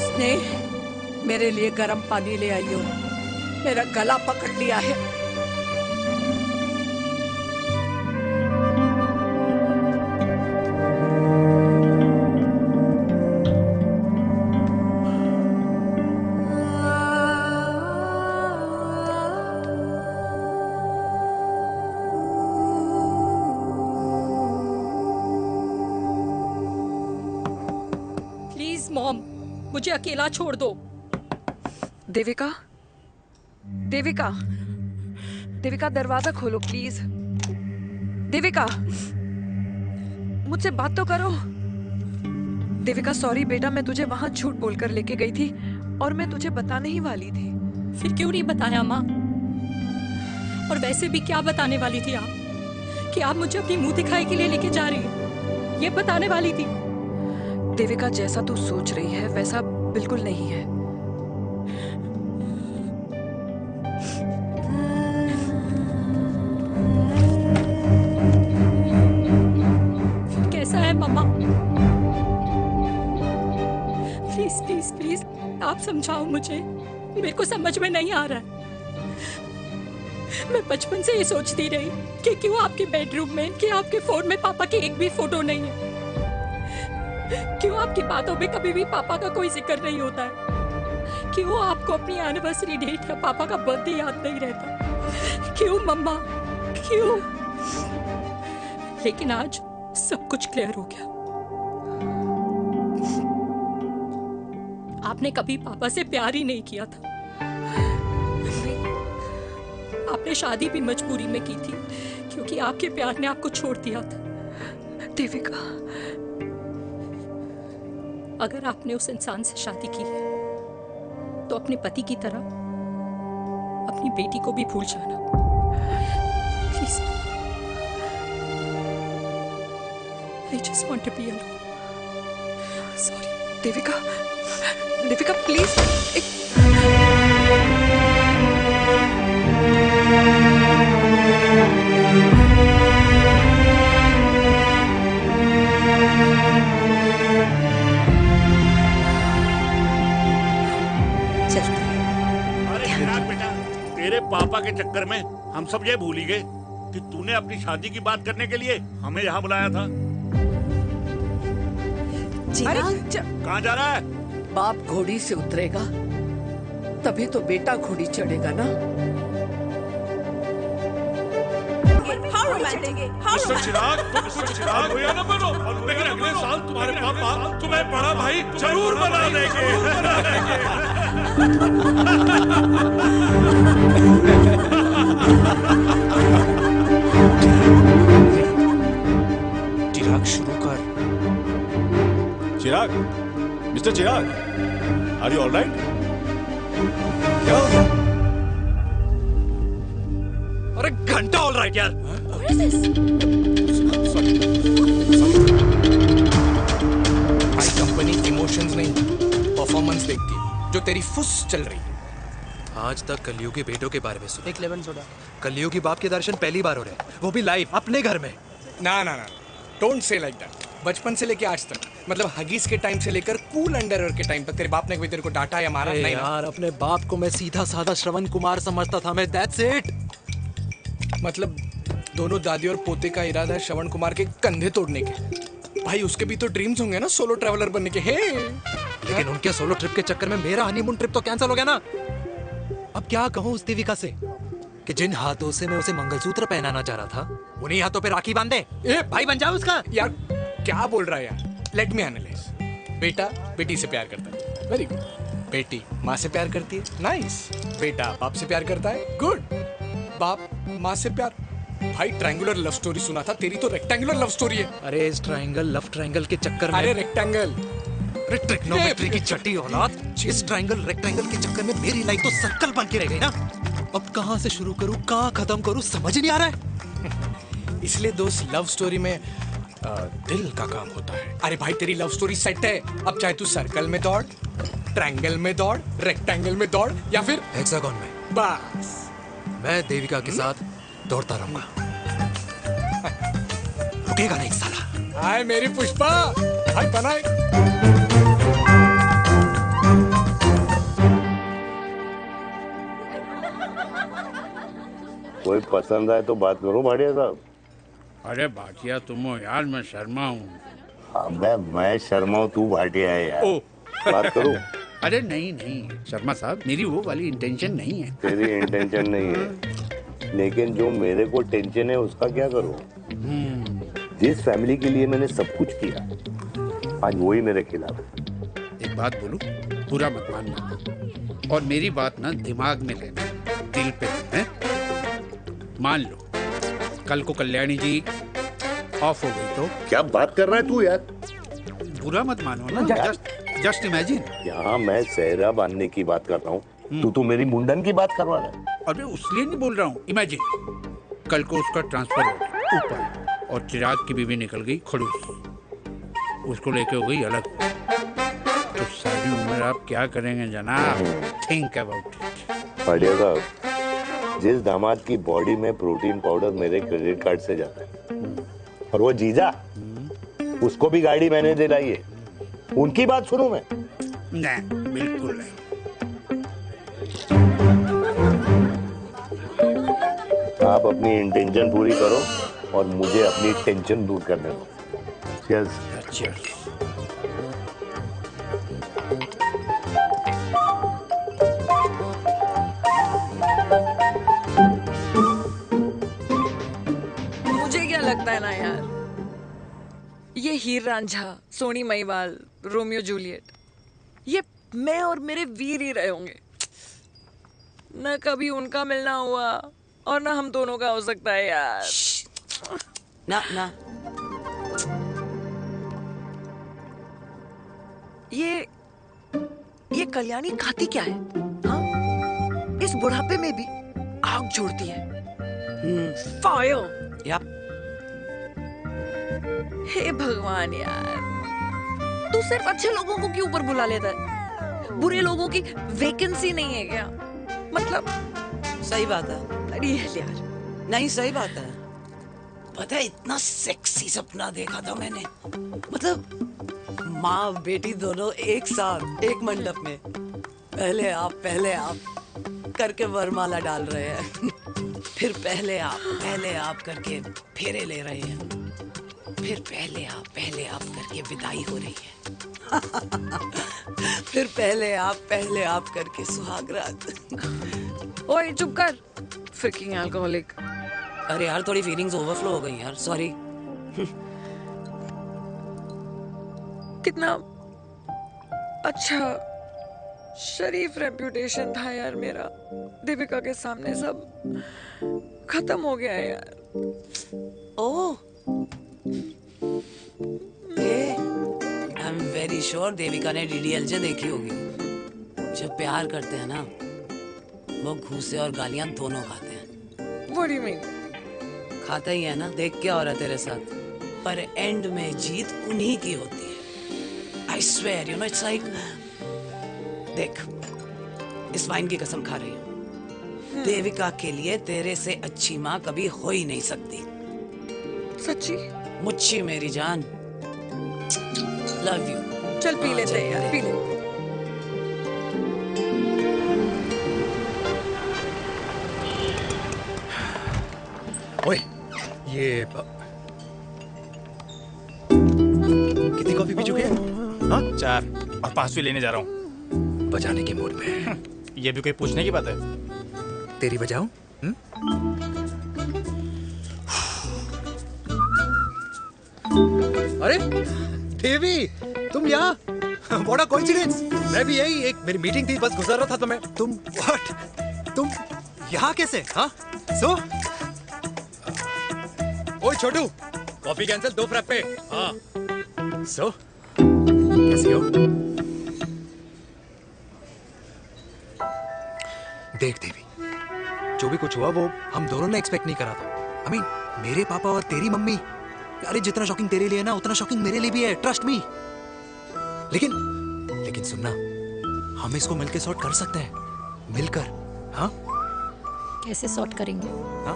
स्नेह, मेरे लिए गर्म पानी ले आइयो, मेरा गला पकड़ लिया है। प्लीज मॉम, मुझे अकेला छोड़ दो। देविका, देविका, देविका दरवाजा खोलो प्लीज। देविका, मुझसे बात तो करो। देविका सॉरी बेटा, मैं तुझे वहां झूठ बोलकर लेके गई थी और मैं तुझे बताने ही वाली थी। फिर क्यों नहीं बताया माँ? और वैसे भी क्या बताने वाली थी आप? कि आप मुझे अपनी मुंह दिखाई के लिए लेके जा रही हो, ये बताने वाली थी। देविका जैसा तू सोच रही है वैसा बिल्कुल नहीं है। कैसा है मम्मा? प्लीज प्लीज प्लीज आप समझाओ मुझे, मेरे को समझ में नहीं आ रहा है। मैं बचपन से ये सोचती रही कि क्यों आपके बेडरूम में, कि आपके फोन में पापा की एक भी फोटो नहीं है, क्यों आपकी बातों में कभी भी पापा का कोई जिक्र नहीं होता है, क्यों आपको अपनी एनिवर्सरी डेट या पापा का बर्थडे याद नहीं रहता, क्यों मम्मा, क्यों? लेकिन आज सब कुछ क्लियर हो गया। आपने कभी पापा से प्यार ही नहीं किया था। आपने शादी भी मजबूरी में की थी क्योंकि आपके प्यार ने आपको छोड़ दिया था। देविका, अगर आपने उस इंसान से शादी की है तो अपने पति की तरह अपनी बेटी को भी भूल जाना please. I just want to be alone. Sorry. Devika, Devika please. अरे चिराग बेटा, तेरे पापा के चक्कर में हम सब ये भूल ही गए कि तूने अपनी शादी की बात करने के लिए हमें यहाँ बुलाया था। कहाँ जा रहा है? बाप घोड़ी से उतरेगा तभी तो बेटा घोड़ी चढ़ेगा ना। मिस्टर चिराग, मिस्टर चिराग भैया ना बनो, लेकिन अगले साल तुम्हारे पापा तुम्हें बड़ा भाई जरूर बना देंगे। चिराग शुरू कर। Chirag, mister Chirag, are you alright? अरे घंटा ऑलराइट यार। भाई कंपनी इमोशंस नहीं परफॉर्मेंस देखती है, जो तेरी फुस चल रही है। आज तक कलयुगी बेटों के बारे में सुना। एक लेमन सोडा। कलयुगी बाप के दर्शन पहली बार हो रहे हैं, वो भी लाइव अपने घर में। ना ना ना, डोंट से लाइक दैट। बचपन से लेके आज तक, मतलब हगीज के टाइम से लेकर कूल अंडरवेयर के टाइम तक तेरे बाप ने कभी तेरे को डांटा या मारा नहीं? यार अपने बाप को मैं सीधा साधा श्रवण कुमार समझता था मैं, दैट्स इट। मतलब दोनों दादी और पोते का इरादा है श्रवण कुमार के कंधे तोड़ने के। भाई उसके भी तो ड्रीम्स होंगे ना सोलो ट्रैवलर बनने के। हे लेकिन उनके सोलो ट्रिप के चक्कर में मेरा हनीमून ट्रिप तो कैंसिल हो गया ना। अब क्या कहूँ उस देविका से कि जिन हाथों से मैं उसे मंगलसूत्र पहनाना चाह रहा था उन्हीं हाथों पे राखी बांध दे। ए भाई बन जाओ उसका। यार क्या बोल रहा है यार? Let me analyse. बेटा बेटी से प्यार करता है, वेरी गुड। बेटी माँ से प्यार करती है, नाइस। बेटा बाप से प्यार करता है, गुड। बाप माँ से प्यार। भाई ट्रायंगुलर लव स्टोरी सुना था, तेरी तो रेक्टेंगुलर लव स्टोरी है। अरे इस ट्रायंगल लव ट्रायंगल के चक्कर में। अरे रेक्टेंगल अरे ट्रिग्नोमेट्री की चटी औलाद, इस ट्रायंगल रेक्टेंगल के चक्कर में मेरी लाइफ तो सर्कल बन के रह गई ना। अब कहाँ से शुरू करूँ, कहाँ खत्म करूँ, समझ ही नहीं आ रहा है। इसलिए दोस्त लव स्टोरी में दिल का काम होता है। अरे भाई तेरी लव स्टोरी सेट है, अब चाहे तू सर्कल में दौड़, ट्रायंगल में दौड़, रेक्टेंगल में दौड़ या फिर हेक्सागन में, बस मैं देविका के साथ दौड़ता रहूंगा। रुकेगा नहीं साला। हाय मेरी पुष्पा, हाय बनाए। कोई पसंद आए तो बात करो भाटिया साहब। अरे भाटिया तुम हो यार, मैं शर्मा हूँ। अबे मैं शर्मा हूँ, तू भाटिया है यार। ओ। बात करो। अरे नहीं शर्मा साहब, मेरी वो वाली इंटेंशन नहीं है। तेरी इंटेंशन नहीं है, लेकिन जो मेरे को टेंशन है उसका क्या करूँ। जिस फैमिली के लिए मैंने सब कुछ किया, आज वही मेरे खिलाफ है। एक बात बोलूं, बुरा मत मानना, और मेरी बात ना दिमाग में लेना, दिल पे है। मान लो कल को कल्याणी जी ऑफ हो गई तो क्या बात कर रहा है तू यार। बुरा मत मानो ना, जस्ट इमेजिन। यहाँ मैं सेहरा बांधने की बात कर रहा हूँ, तू मेरी मुंडन की बात करवा रहा है। अरे उसलिए नहीं बोल रहा हूँ, इमेजिन कल को उसका ट्रांसफर हो गया ऊपर और चिराग की बीवी निकल गई खड़ूस, उसको लेके हो गई अलग, तो सारी उम्र आप क्या करेंगे जनाब। Think about it. बढ़िया साहब, जिस दामाद की बॉडी में प्रोटीन पाउडर मेरे क्रेडिट कार्ड से जाता है, और वो जीजा, उसको भी गाड़ी मैंने दिलाई है, उनकी बात सुनूं मैं? नहीं, बिल्कुल नहीं। आप अपनी इंटेंशन पूरी करो और मुझे अपनी टेंशन दूर करने दो। चीयर्स। चीयर्स। मुझे क्या लगता है ना यार, ये हीर रांझा, सोनी महिवाल, रोमियो जूलियट, ये मैं और मेरे वीर ही रहे होंगे। न कभी उनका मिलना हुआ और ना हम दोनों का हो सकता है यार। ना ये कल्याणी खाती क्या है? हाँ? इस बुढ़ापे में भी आग जोड़ती है। फायर। यप। हे भगवान यार, तू सिर्फ अच्छे लोगों को क्यों ऊपर बुला लेता है? बुरे लोगों की वैकेंसी नहीं है क्या? मतलब सही बात है। अरे यार, नहीं सही बात है। पता है इतना सेक्सी सपना देखा था मैंने, मतलब माँ बेटी दोनों एक साथ एक मंडप में, पहले आप करके वरमाला डाल रहे हैं, फिर पहले आप करके फेरे ले रहे हैं, फिर पहले आप करके विदाई हो रही है, फिर पहले आप करके सुहागरात। ओए चुप कर, फ्रिकिंग अल्कोहलिक। अरे यार थोड़ी फीलिंग्स ओवरफ्लो हो गई यार, सॉरी। कितना अच्छा शरीफ रेप्यूटेशन था यार मेरा, दीपिका के सामने सब खत्म हो गया है यार। Oh, I am very sure Devika ने डीडीएलजे देखी होगी। जब प्यार करते हैं ना, वो घूसे और गालियां दोनों खाते हैं। What do you mean? खाता ही है ना, देख क्या हो रहा है तेरे साथ, पर एंड में जीत उन्हीं की होती है। I swear, you know, it's like, देख, इस वाइन की कसम खा रही हूँ, देविका के लिए तेरे से अच्छी माँ कभी हो ही नहीं सकती। सच्ची? मुच्छी मेरी जान, लव यू। चल पी लेते हैं यार, पी ले। ओए, ये कितनी कॉफी पी चुके हैं? हाँ? 4 और 5वीं लेने जा रहा हूँ। बजाने के मूड में। ये भी कोई पूछने की बात है? तेरी बजाऊं? अरे देवी, तुम यहाँ? What a coincidence! मैं भी यही, एक मेरी मीटिंग थी, बस गुजर रहा था तो मैं। तुम यहाँ कैसे? हाँ? सो? ओए छोटू, कॉफी कैंसिल, 2 फ्रैप्पे। हाँ। सो? कैसी हो? देख देवी, जो भी कुछ हुआ वो हम दोनों ने एक्सपेक्ट नहीं करा था। I mean, मेरे पापा और तेरी मम्मी, अरे जितना शॉकिंग तेरे लिए है ना उतना शॉकिंग मेरे लिए भी है, ट्रस्ट मी। लेकिन सुनना, हम इसको मिलकर सॉर्ट कर सकते हैं, मिलकर। हाँ, कैसे सॉर्ट करेंगे? हाँ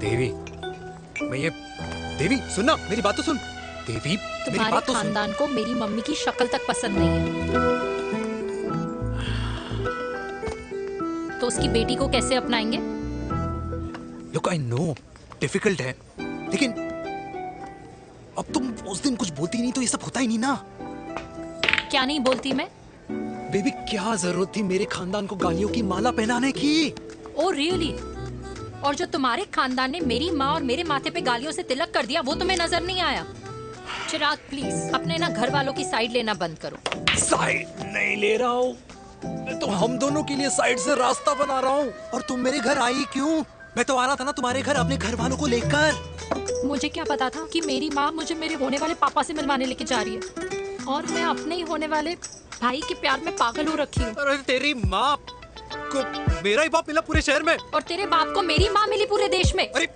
देवी, देवी सुनना, मेरी बात तो सुन। देवी, मेरी तुम्हारे बात तो सुन। खानदान को मेरी मम्मी की शक्ल तक पसंद नहीं है, तो उसकी बेटी को कैसे अपनाएंगे? Look, I know, डिफिकल्ट है, लेकिन अब तुम उस दिन कुछ बोलती नहीं तो ये सब होता ही नहीं ना। क्या नहीं बोलती मैं? बेबी, क्या जरूरत थी मेरे खानदान को गालियों की माला पहनाने की? Oh really? और जो तुम्हारे खानदान ने मेरी माँ और मेरे माथे पे गालियों से तिलक कर दिया वो तुम्हें नजर नहीं आया? चिराग प्लीज अपने ना घर वालों की साइड लेना बंद करो। साइड नहीं ले रहा हूँ, मैं तो हम दोनों के लिए साइड से रास्ता बना रहा हूँ। और तुम मेरे घर आई क्यों? मैं तो आ रहा था ना तुम्हारे घर अपने घर वालों को लेकर। मुझे क्या पता था कि मेरी माँ मुझे मेरे होने वाले पापा से मिलवाने लेके जा रही है, और मैं अपने ही होने वाले भाई के प्यार में पागल हो रखी हूँ। अरे तेरी माँ को मेरा ही बाप मिला पूरे शहर में, और तेरे बाप को मेरी माँ मिली पूरे देश में। अरे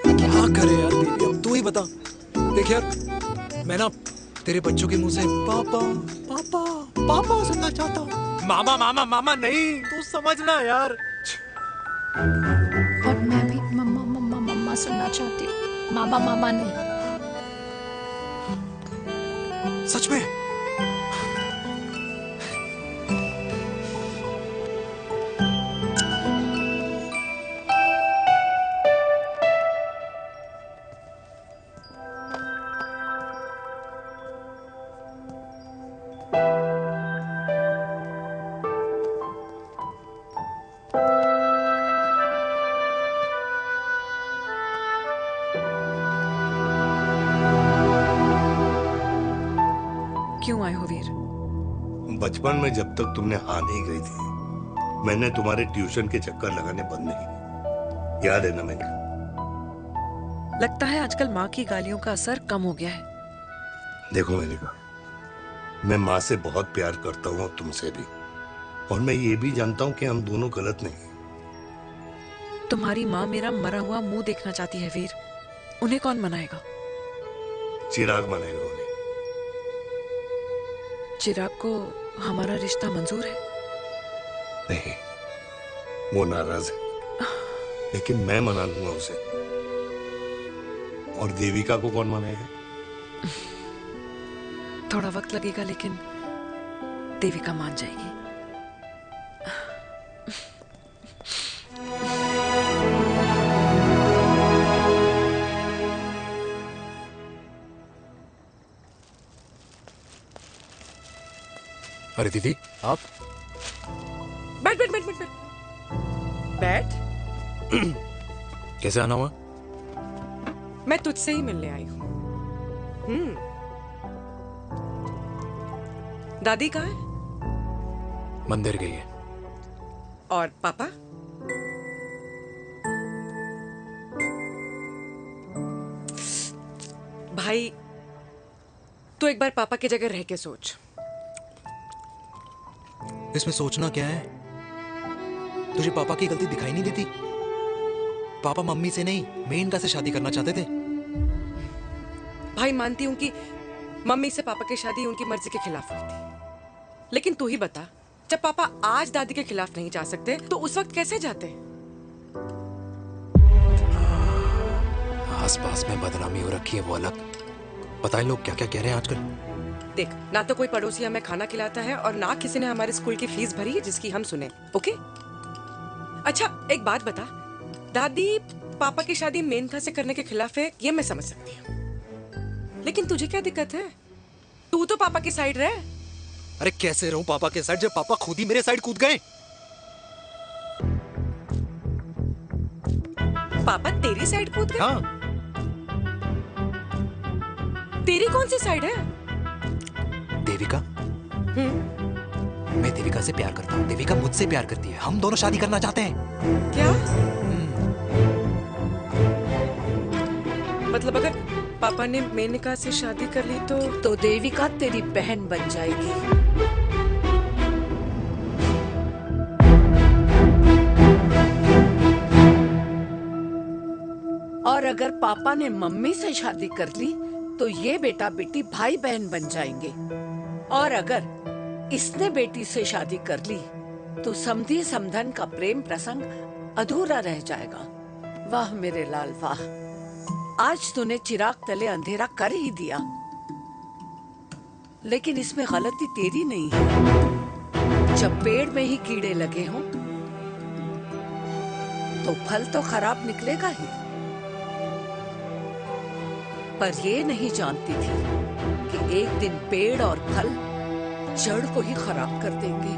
क्या करे यार देवी, अब तू ही बता। देख यार, मैं ना तेरे बच्चों के मुंह से पापा पापा पापा सुनना चाहता हूँ, मामा मामा मामा नहीं, तू समझना यार। और मैं भी मम्मा मम्मा मम्मा सुनना चाहती हूँ, मामा मामा नहीं। सच में? क्यों आए हो वीर? बचपन में जब तक तुमने हाँ नहीं कही थी, मैंने तुम्हारे ट्यूशन के चक्कर लगाने बंद नहीं किए। याद है ना मैंने? लगता है आजकल माँ की गालियों का असर कम हो गया है। देखो मेनका, मैं माँ से बहुत प्यार करता हूँ और तुमसे भी, और मैं ये भी जानता हूँ कि हम दोनों गलत नहीं। तुम्हारी माँ मेरा मरा हुआ मुंह देखना चाहती है वीर, उन्हें कौन मनाएगा? चिराग मनाएगा उन्हें। चिराग को हमारा रिश्ता मंजूर है? नहीं, वो नाराज है, लेकिन मैं मना लूंगा उसे। और देविका को कौन मनाएगा? थोड़ा वक्त लगेगा, लेकिन देविका मान जाएगी। अरे दीदी, आप बैठ बैठ बैठ बैठ बैठ। कैसे आना हुआ? मैं तुझसे ही मिलने आई हूँ। दादी कहाँ है? मंदिर गई है। और पापा? भाई, तू एक बार पापा की जगह रह के सोच। इसमें सोचना क्या है? तुझे पापा की गलती दिखाई नहीं देती? पापा मम्मी से नहीं, मेनका से शादी करना चाहते थे। भाई, मानती हूं कि मम्मी से पापा की शादी उनकी मर्जी के खिलाफ हुई थी, लेकिन तू ही बता, जब पापा आज दादी के खिलाफ नहीं जा सकते तो उस वक्त कैसे जाते? आस पास में बदनामी हो रखी है, वो अलग। पता है लोग क्या क्या कह रहे हैं आजकल? देख, ना तो कोई पड़ोसी हमें खाना खिलाता है और ना किसी ने हमारे स्कूल की फीस भरी है जिसकी हम सुने। ओके? अच्छा, एक बात बता, दादी पापा की शादी मेनका से करने के खिलाफ है, ये मैं समझ सकती हूँ, लेकिन तुझे क्या दिक्कत है? तू तो पापा की साइड रहे। अरे कैसे रहूं पापा के साइड जब पापा खुद ही मेरे साइड कूद गए? पापा तेरी साइड कूद गए? हाँ। तेरी कौन सी साइड है? देविका। मैं देविका से प्यार करता हूँ, देविका मुझसे प्यार करती है, हम दोनों शादी करना चाहते हैं। क्या? मतलब अगर पापा ने मेनका से शादी कर ली तो देविका तेरी बहन बन जाएगी। और अगर पापा ने मम्मी से शादी कर ली तो ये बेटा बेटी भाई बहन बन जाएंगे। और अगर इसने बेटी से शादी कर ली तो समधी समधन का प्रेम प्रसंग अधूरा रह जाएगा। वाह मेरे लाल वाह, आज तूने चिराग तले अंधेरा कर ही दिया। लेकिन इसमें गलती तेरी नहीं है। जब पेड़ में ही कीड़े लगे हों तो फल तो खराब निकलेगा ही। पर ये नहीं जानती थी कि एक दिन पेड़ और फल जड़ को ही खराब कर देंगे।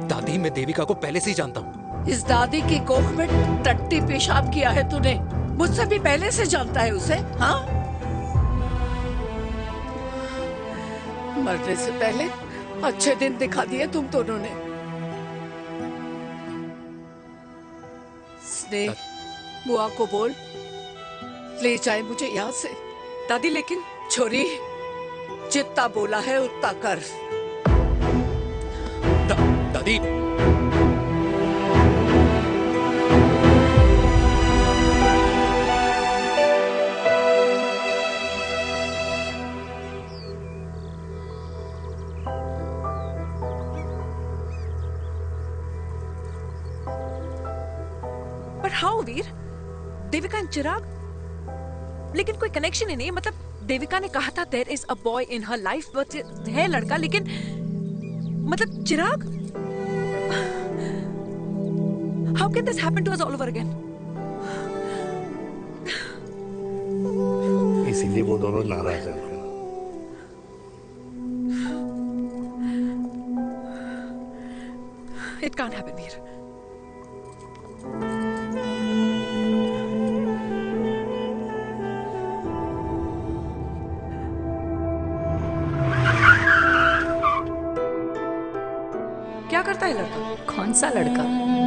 दादी, मैं देविका को पहले से ही जानता हूँ। इस दादी की कोख में टट्टी पेशाब किया है तूने। मुझसे भी पहले से जानता है उसे, हाँ? मरने से पहले अच्छे दिन दिखा दिए तुम दोनों ने। स्नेह, बुआ को बोल ले जाए मुझे यहाँ से। दादी लेकिन छोरी, जितना बोला है उतना कर। दादी, पर हाउ वीर? देविका एंड चिराग, लेकिन कोई कनेक्शन ही नहीं है। मतलब देविका ने कहा था there is a boy in her life, but है लड़का, लेकिन मतलब Chirag, how can this happen to us all over again? इसीलिए वो दोनों नाराज हैं। It can't happen Veer. क्या करता है लड़का? कौन सा लड़का?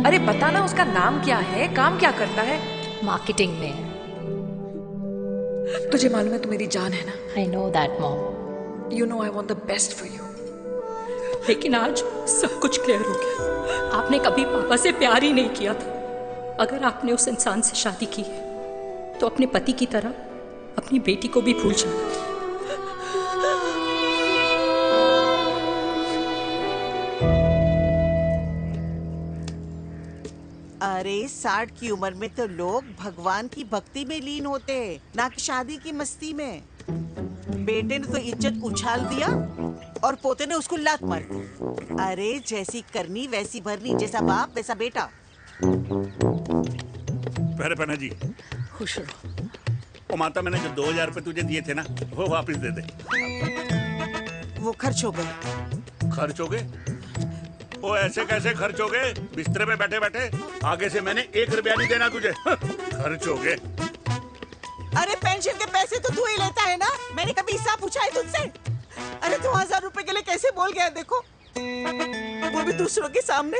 अरे बताना, उसका नाम क्या है, काम क्या करता है? मार्केटिंग में है। तुझे मालूम है तू मेरी जान है ना? I know that mom. You know I want the best for you. लेकिन आज सब कुछ क्लियर हो गया। आपने कभी पापा से प्यार ही नहीं किया था। अगर आपने उस इंसान से शादी की है तो अपने पति की तरह अपनी बेटी को भी भूल जाना। अरे 60 की उम्र में तो लोग भगवान की भक्ति में लीन होते हैं, ना कि शादी की मस्ती में। बेटे ने तो इज्जत उछाल दिया और पोते ने उसको लात मार दी। अरे जैसी करनी वैसी भरनी, जैसा बाप वैसा बेटा। पहना जी, खुश रहो। ओ माता, मैंने जो 2000 रुपए तुझे दिए थे ना, वो वापस दे दे। वो खर्च हो गए। खर्च हो गए? ओ ऐसे कैसे खर्च हो गए? बिस्तर पे बैठे बैठे। आगे से मैंने 1 रुपया नहीं देना तुझे। खर्च हो गए। अरे पेंशन के पैसे तो तू ही लेता है ना, मैंने कभी हिसाब पूछा है तुझसे? अरे 2000 रुपए के लिए कैसे बोल गया देखो, वो भी दूसरों के सामने।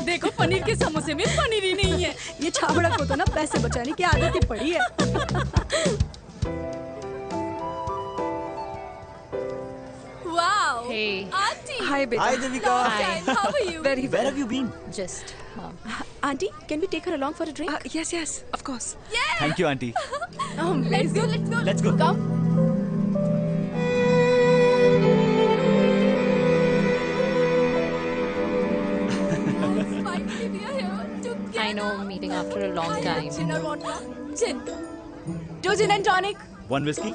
देखो, पनीर के समोसे में पनीर ही नहीं है। ये छाबड़ा को तो ना पैसे बचाने की आदत ही पड़ी है। Wow. Hey. Auntie. Hi, beta. Hi, Devika. Hi. How are you? Very Where well. have you been? Just Auntie, can we take her along for a drink? Yes, yes, of course. Yeah. Thank you, Auntie. Let's go. Let's go. Let's go. Come. Finally, we are here together. I know, meeting after a long time. Gin or vodka? Gin. 2 gin and tonic. 1 whiskey?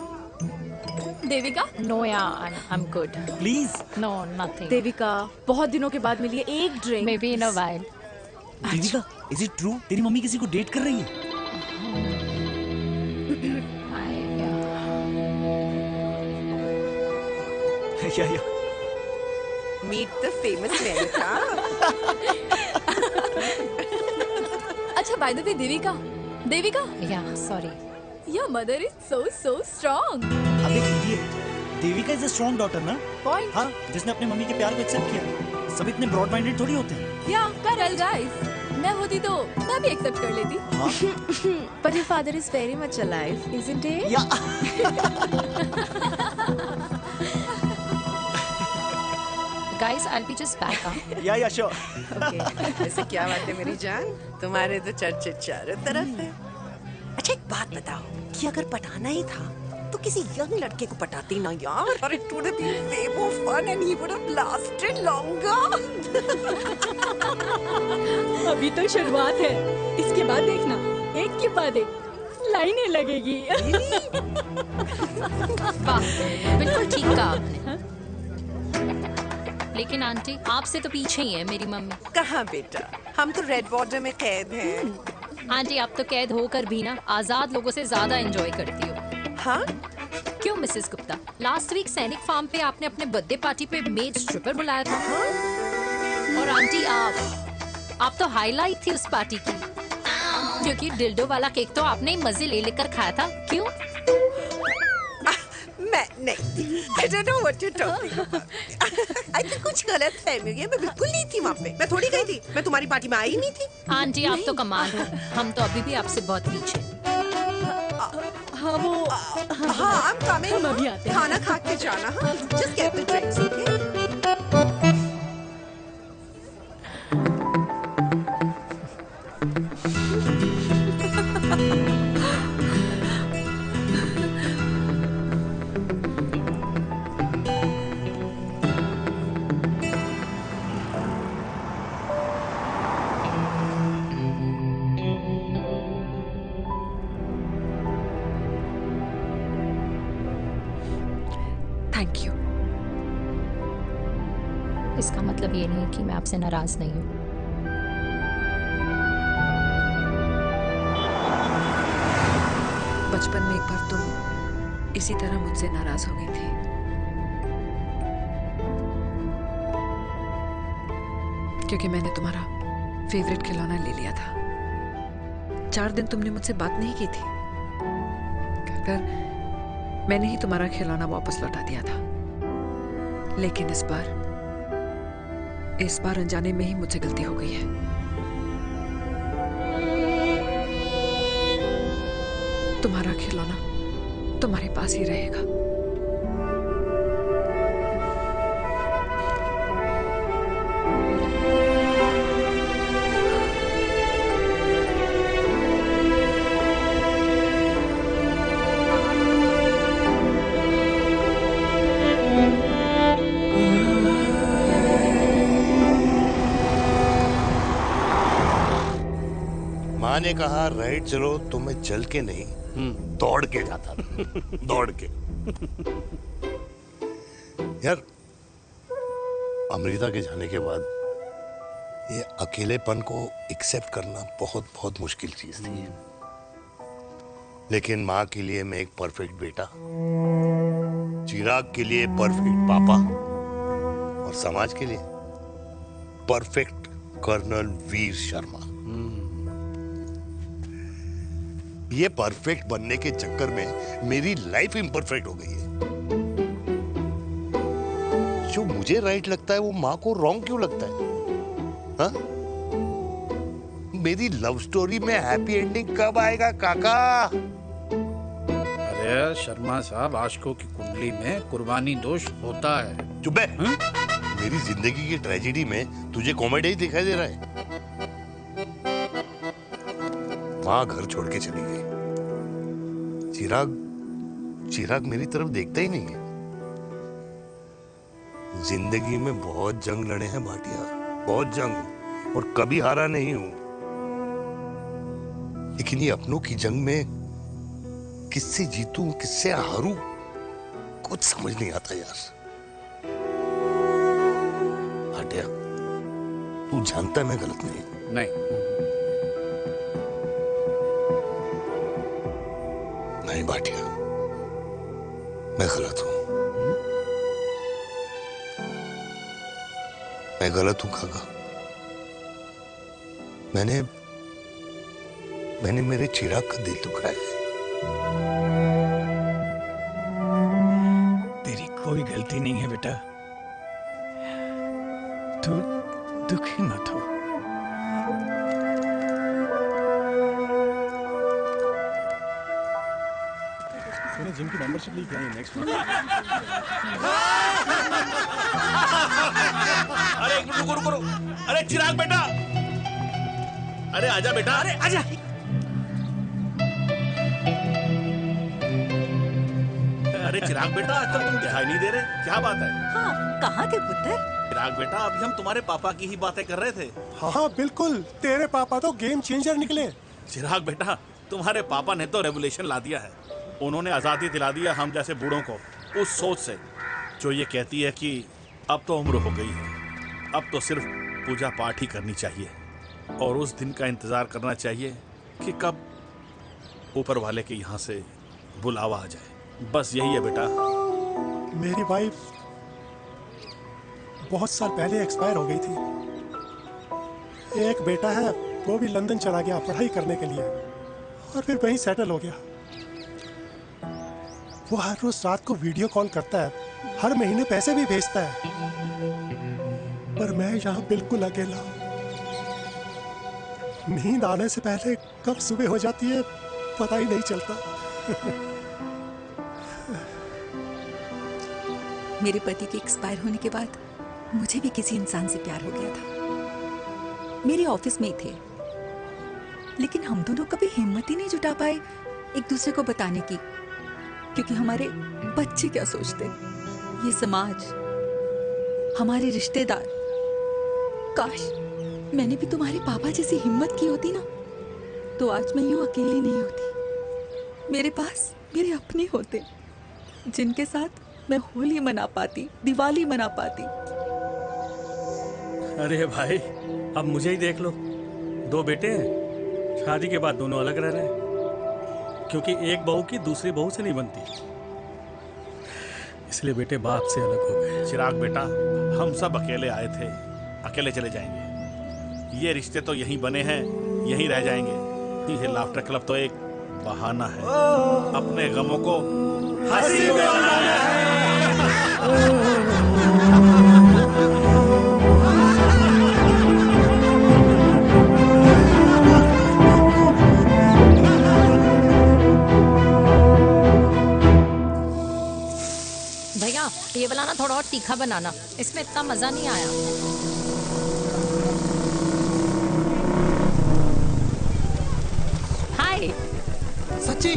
Devika? No, yeah, I'm good. Please. No, nothing. Devika, बहुत दिनों के बाद मिली है, एक drink. Maybe in a while. Devika, is it true? तेरी मम्मी किसी को डेट कर रही है? Yeah. Meet the famous America. अच्छा, by the way, Devika. Devika? Yeah, sorry. Your mother is so strong. अब एक लीजिए, Devika is a strong daughter ना? पॉइंट। हाँ, जिसने अपने मम्मी के प्यार को एक्सेप्ट किया। सब इतने ब्रॉड माइंडेड थोड़ी होते हैं। या करल गाइस, मैं होती तो मैं भी एक्सेप्ट कर लेती। But your father is very much alive, isn't he? Guys, I'll be just back. या श्योर। ओके, ऐसे क्या बात है मेरी जान? तुम्हारे तो चर्चे चारों तरफ है। अच्छा एक बात बताओ कि अगर पटाना ही था तो किसी यंग लड़के को पटाती ना यार। और it would have been way more fun and he would have lasted longer. अभी तो शुरुआत है, इसके बाद देखना एक के बाद एक लाइनें लगेगी। वाह, बिल्कुल ठीक कहा आपने। लेकिन आंटी आपसे तो पीछे ही है मेरी मम्मी। कहाँ बेटा, हम तो रेड वाटर में कैद हैं। आंटी आप तो कैद होकर भी ना आजाद लोगों से ज्यादा एंजॉय करती हो। हाँ? क्यों मिसेस गुप्ता, लास्ट वीक सैनिक फार्म पे आपने अपने बर्थडे पार्टी पे मेड स्ट्रिपर बुलाया था। और आंटी आप तो हाईलाइट थी उस पार्टी की, क्योंकि डिल्डो वाला केक तो आपने ही मजे ले लेकर खाया था। क्यों? मैं नहीं, I don't know what you're talking about. I think कुछ गलत फहमी हुई है। मैं बिल्कुल नहीं थी वहाँ पे। मैं थोड़ी गई थी। मैं तुम्हारी पार्टी में आई नहीं थी। आंटी आप तो कमाल हो, हम तो अभी भी आपसे बहुत पीछे। हाँ वो हाँ I'm coming। हम अभी आते हैं। खाना खा के जाना। हाँ just get the drinks, okay? Thank you. इसका मतलब ये नहीं कि मैं आपसे नाराज नहीं हूँ। बचपन में एक बार तुम इसी तरह मुझसे नाराज हो गई थी। क्योंकि मैंने तुम्हारा फेवरेट खिलौना ले लिया था। 4 दिन तुमने मुझसे बात नहीं की थी। फिर मैंने ही तुम्हारा खिलौना वापस लौटा दिया था। लेकिन इस बार अनजाने में ही मुझसे गलती हो गई है। तुम्हारा खिलौना तुम्हारे पास ही रहेगा। माँ ने कहा राइट चलो तो मैं चल के नहीं दौड़ के जाता था। दौड़ के। यार अमृता के जाने के बाद ये अकेलेपन को एक्सेप्ट करना बहुत बहुत मुश्किल चीज थी। लेकिन माँ के लिए मैं एक परफेक्ट बेटा, चिराग के लिए परफेक्ट पापा और समाज के लिए परफेक्ट कर्नल वीर शर्मा। ये परफेक्ट बनने के चक्कर में मेरी लाइफ इम्परफेक्ट हो गई है। जो मुझे राइट लगता है वो माँ को रॉन्ग क्यों लगता है? हाँ? मेरी लव स्टोरी में हैप्पी एंडिंग कब आएगा काका? अरे शर्मा साहब, आशिकों की कुंडली में कुर्बानी दोष होता है। चुप है। मेरी जिंदगी की ट्रेजेडी में तुझे कॉमेडी ही दिखाई दे रहा है। माँ घर छोड़ के चली गई। चिराग मेरी तरफ देखता ही नहीं है। जिंदगी में बहुत जंग लड़े हैं भाटिया, बहुत जंग, और कभी हारा नहीं हूं। लेकिन ये अपनों की जंग में किससे जीतूं किससे हारूं कुछ समझ नहीं आता यार। भाटिया तू जानता है मैं गलत नहीं। नहीं भाटिया, मैं गलत हूं। मैं गलत हूं काका। मैंने मेरे चिराग का दिल दुखाया है। तेरी कोई गलती नहीं है बेटा। तू दुखी मत हो। मैंने जिम की मेंबरशिप ली क्या नेक्स्ट अरे एक मिनट रुको। अरे चिराग बेटा, अरे आजा बेटा, अरे आजा। अरे चिराग बेटा, आज तक तुम दिखाई नहीं दे रहे, क्या बात है? हाँ, कहाँ थे पुत्र? चिराग बेटा, अभी हम तुम्हारे पापा की ही बातें कर रहे थे। हाँ बिल्कुल, तेरे पापा तो गेम चेंजर निकले। चिराग बेटा, तुम्हारे पापा ने तो रेवोल्यूशन ला दिया है। उन्होंने आजादी दिला दिया हम जैसे बूढ़ों को, उस सोच से जो ये कहती है कि अब तो उम्र हो गई है, अब तो सिर्फ पूजा पाठ ही करनी चाहिए और उस दिन का इंतजार करना चाहिए कि कब ऊपर वाले के यहाँ से बुलावा आ जाए। बस यही है बेटा। मेरी वाइफ बहुत साल पहले एक्सपायर हो गई थी। एक बेटा है, वो भी लंदन चला गया पढ़ाई करने के लिए और फिर वहीं सेटल हो गया। वो हर रोज रात को वीडियो कॉल करता है, हर महीने पैसे भी भेजता है, पर मैं यहाँ बिल्कुल अकेला हूँ। नींद आने से पहले कब सुबह हो जाती है पता ही नहीं चलता। मेरे पति के एक्सपायर होने के बाद मुझे भी किसी इंसान से प्यार हो गया था। मेरे ऑफिस में ही थे, लेकिन हम दोनों कभी हिम्मत ही नहीं जुटा पाए एक दूसरे को बताने की, क्योंकि हमारे बच्चे क्या सोचते, ये समाज, हमारे रिश्तेदार। काश मैंने भी तुम्हारे पापा जैसी हिम्मत की होती ना, तो आज मैं यूं अकेली नहीं होती। मेरे पास मेरे अपने होते, जिनके साथ मैं होली मना पाती, दिवाली मना पाती। अरे भाई, अब मुझे ही देख लो, 2 बेटे हैं, शादी के बाद दोनों अलग रह रहे हैं, क्योंकि एक बहू की दूसरी बहू से नहीं बनती, इसलिए बेटे बाप से अलग हो गए। चिराग बेटा, हम सब अकेले आए थे, अकेले चले जाएंगे। ये रिश्ते तो यहीं बने हैं, यहीं रह जाएंगे। ये लाफ्टर क्लब तो एक बहाना है अपने गमों को हंसी में बनाना है। भैया, ये वाला ना थोड़ा और तीखा बनाना, इसमें इतना मजा नहीं आया। हाय। सच्ची?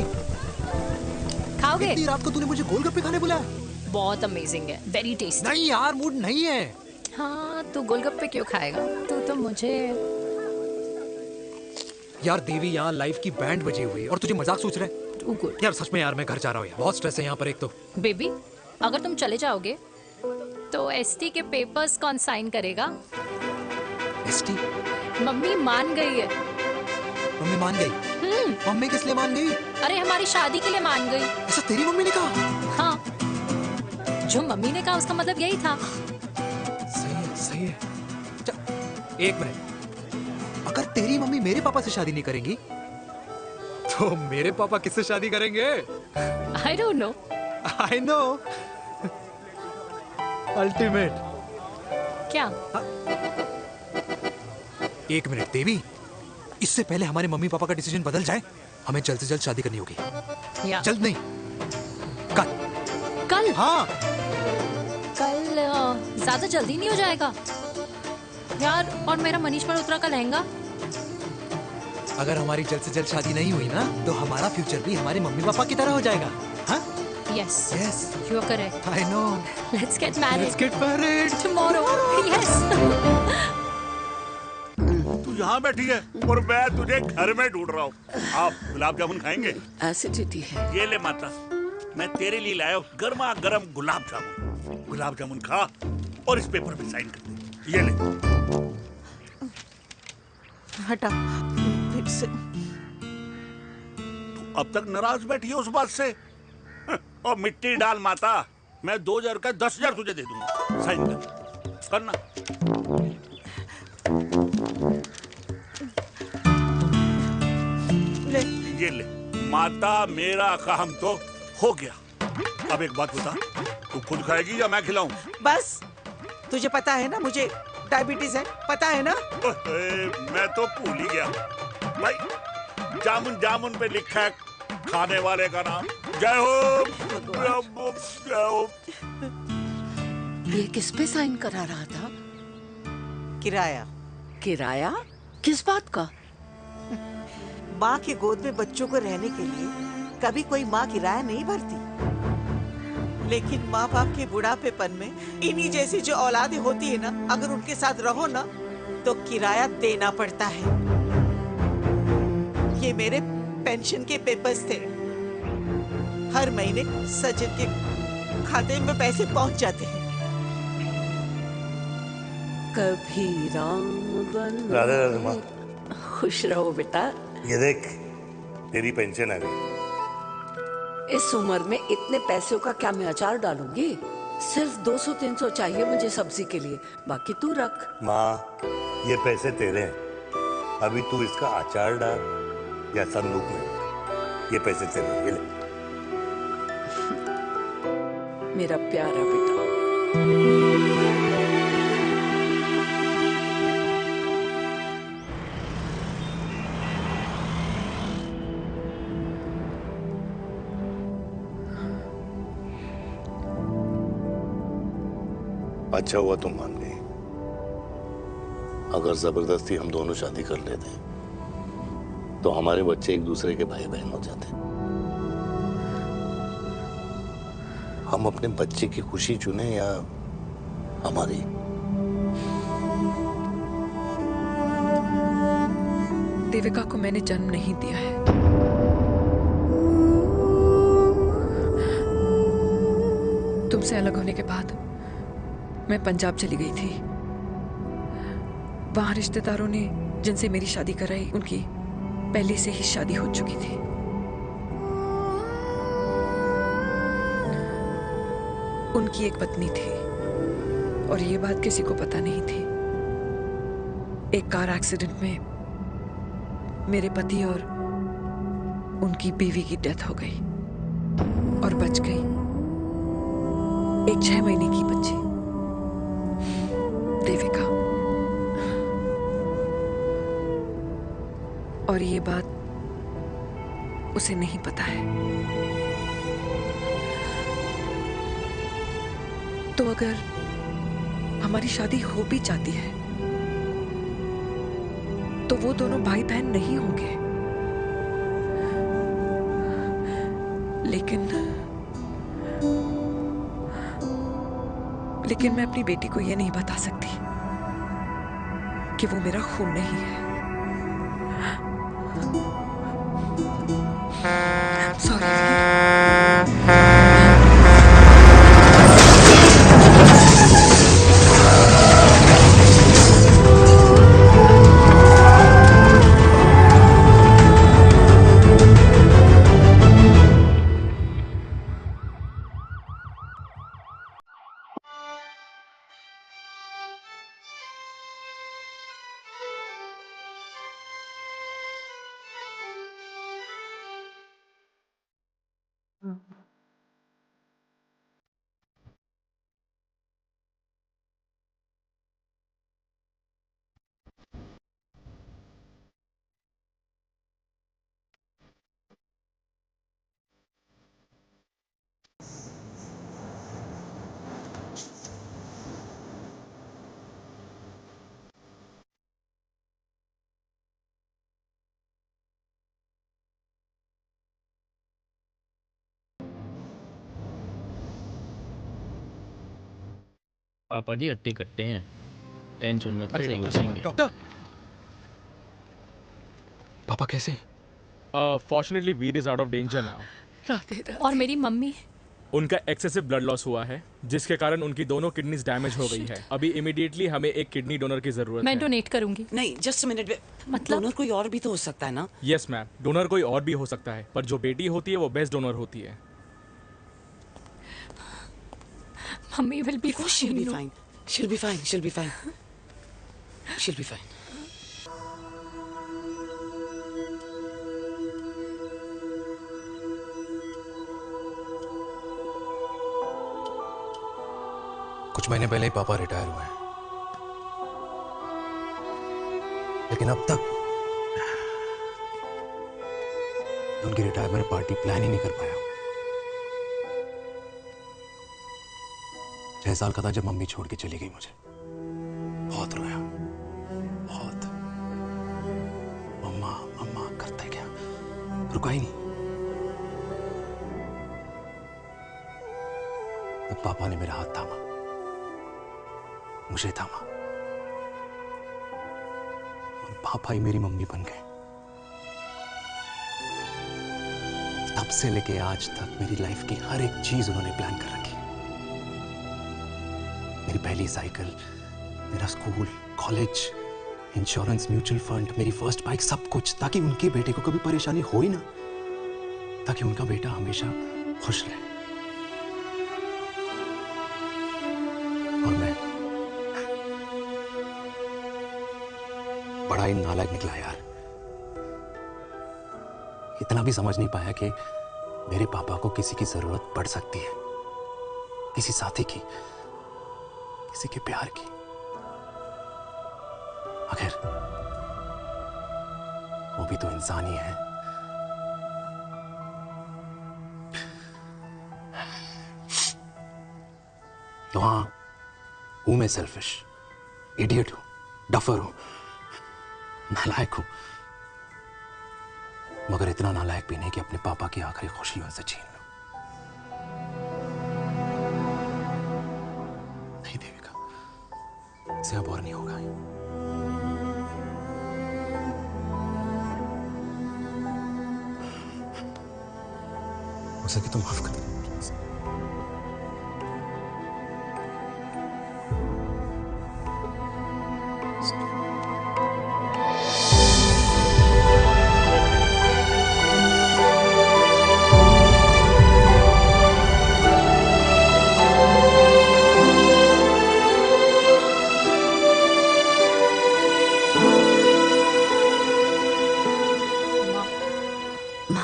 खाओगे? इतनी रात को तूने मुझे गोलगप्पे खाने बुलाया? बहुत अमेजिंग है, वेरी टेस्टी। नहीं यार, मूड नहीं है। हाँ, तू गोलगप्पे क्यों खाएगा? तू तो मुझे। यार देवी, यहाँ लाइफ की बैंड बजी हुई है और तुझे मजाक सोच रहे हैं? Too good. यार सच में यार, मैं घर जा रहा हूँ यार, बहुत स्ट्रेस है यहाँ पर। एक तो बेबी, अगर तुम चले जाओगे तो एसटी के पेपर्स कौन साइन करेगा? एसटी? मम्मी मान गई है। मम्मी मान गई? मम्मी किस लिए मान गई? अरे हमारी शादी के लिए मान गई। ऐसा तेरी मम्मी ने कहा? हाँ, जो मम्मी ने कहा उसका मतलब यही था। सही है, सही है। एक मिनट, अगर तेरी मम्मी मेरे पापा से शादी नहीं करेंगी तो मेरे पापा किससे शादी करेंगे? I don't know. I know. Ultimate. क्या? एक मिनट देवी, इससे पहले हमारे मम्मी पापा का डिसीजन बदल जाए, हमें जल्द से जल्द शादी करनी होगी। जल्द नहीं, कल। कल? हाँ। कल ज्यादा जल्दी नहीं हो जाएगा यार? और मेरा मनीष मल्होत्रा का लहंगा? अगर हमारी जल्द से जल्द शादी नहीं हुई ना, तो हमारा फ्यूचर भी हमारे मम्मी पापा की तरह हो जाएगा। हाँ? Yes. Yes. You are correct. I know. Let's get married. Let's get married. Tomorrow. Yes. तू यहाँ बैठी है और मैं तुझे घर में ढूंढ रहा हूँ। आप गुलाब जामुन खाएंगे? एसिडिटी है। ये ले माता, मैं तेरे लिए लाया हूँ गर्मा गर्म गुलाब जामुन। गुलाब जामुन खा और इस पेपर पे साइन कर दे। ये ले। हटा फिर से। तू अब तक नाराज बैठी है उस बात से? और मिट्टी डाल माता, मैं 2000 का 10,000 तुझे दे दूंगा। साइन कर, करना। ले। ये ले माता, मेरा काम तो हो गया। अब एक बात बता, तू खुद खाएगी या मैं खिलाऊं? बस तुझे पता है ना मुझे डायबिटीज है, पता है ना? मैं तो भूल ही गया भाई। जामुन जामुन पे लिखा है खाने वाले का नाम। जय हो जय हो। ये किस पे साइन करा रहा था? किराया। किराया? किस बात का? माँ के गोद में बच्चों को रहने के लिए कभी कोई माँ किराया नहीं भरती, लेकिन माँ बाप के बुढ़ापेपन में इन्हीं जैसी जो औलादें होती है ना, अगर उनके साथ रहो ना तो किराया देना पड़ता है। ये मेरे पेंशन के पेपर्स थे। हर महीने सचिन के खाते में पैसे पहुंच जाते हैं। कभी राम बन। राधे राधे माँ। खुश रहो बेटा। ये देख तेरी पेंशन आ गई। इस उम्र में इतने पैसों का क्या मैं अचार डालूंगी? सिर्फ 200-300 चाहिए मुझे सब्जी के लिए, बाकी तू रख। माँ ये पैसे तेरे हैं, अभी तू इसका अचार डाल या संदूक में, ये पैसे तेरे हैं, ये ले। मेरा प्यारा बेटा। अच्छा हुआ तुम मान गई। अगर जबरदस्ती हम दोनों शादी कर लेते तो हमारे बच्चे एक दूसरे के भाई बहन हो जाते। हम अपने बच्चे की खुशी चुने या हमारी? देविका को मैंने जन्म नहीं दिया है। तुमसे अलग होने के बाद मैं पंजाब चली गई थी। वहां रिश्तेदारों ने जिनसे मेरी शादी कराई, उनकी पहले से ही शादी हो चुकी थी। उनकी एक पत्नी थी और ये बात किसी को पता नहीं थी। एक कार एक्सीडेंट में मेरे पति और उनकी बीवी की डेथ हो गई और बच गई एक 6 महीने की बच्ची, देविका। और ये बात उसे नहीं पता है। तो अगर हमारी शादी हो भी जाती है तो वो दोनों भाई बहन नहीं होंगे। लेकिन मैं अपनी बेटी को ये नहीं बता सकती कि वो मेरा खून नहीं है। सॉरी। पापा जी हट्टी कट्टे हैं, टेंशन मत लो, सही हो जाएंगे। डॉक्टर, पापा कैसे? Fortunately Veer is out of danger now. और मेरी मम्मी? उनका एक्सेसिव ब्लड लॉस हुआ है जिसके कारण उनकी दोनों किडनीज डैमेज हो गई है। अभी इमीडिएटली हमें एक किडनी डोनर की जरूरत मैं है। डोनेट करूंगी। नहीं, जस्ट मिनट। मतलब डोनर कोई और भी तो हो सकता है ना? यस मैम, डोनर कोई और भी हो सकता है, पर जो बेटी होती है वो बेस्ट डोनर होती है। Mummy will be fine. She'll be fine. She'll be fine. She'll be fine. She'll be fine. कुछ महीने पहले ही पापा रिटायर हुए हैं, लेकिन अब तक उनकी रिटायरमेंट पार्टी प्लान ही नहीं कर पाया। 6 साल का था जब मम्मी छोड़ के चली गई मुझे। बहुत रोया, बहुत। मम्मा मम्मा करते क्या, रुका ही नहीं। तब पापा ने मेरा हाथ थामा, मुझे थामा, और पापा ही मेरी मम्मी बन गए। तब से लेके आज तक मेरी लाइफ की हर एक चीज उन्होंने प्लान कर रखी। मेरी पहली साइकिल, मेरा school, college, insurance, mutual fund, मेरी फर्स्ट बाइक, सब कुछ, ताकि उनके बेटे को कभी परेशानी हो ही ना, ताकि उनका बेटा हमेशा खुश रहे। और मैं बड़ा ही नालायक निकला यार। इतना भी समझ नहीं पाया कि मेरे पापा को किसी की जरूरत पड़ सकती है, किसी साथी की, किसी के प्यार की। आखिर वो भी तो इंसान ही है। तो हाँ, हूं मैं सेल्फिश, इडियट हूं, डफर हूं, नालायक हूं, मगर इतना नालायक भी नहीं कि अपने पापा की आखिरी खुशी उनसे छीन लूं। नहीं देविका, इससे अब और नहीं होगा। हो सके तो माफ कर दो।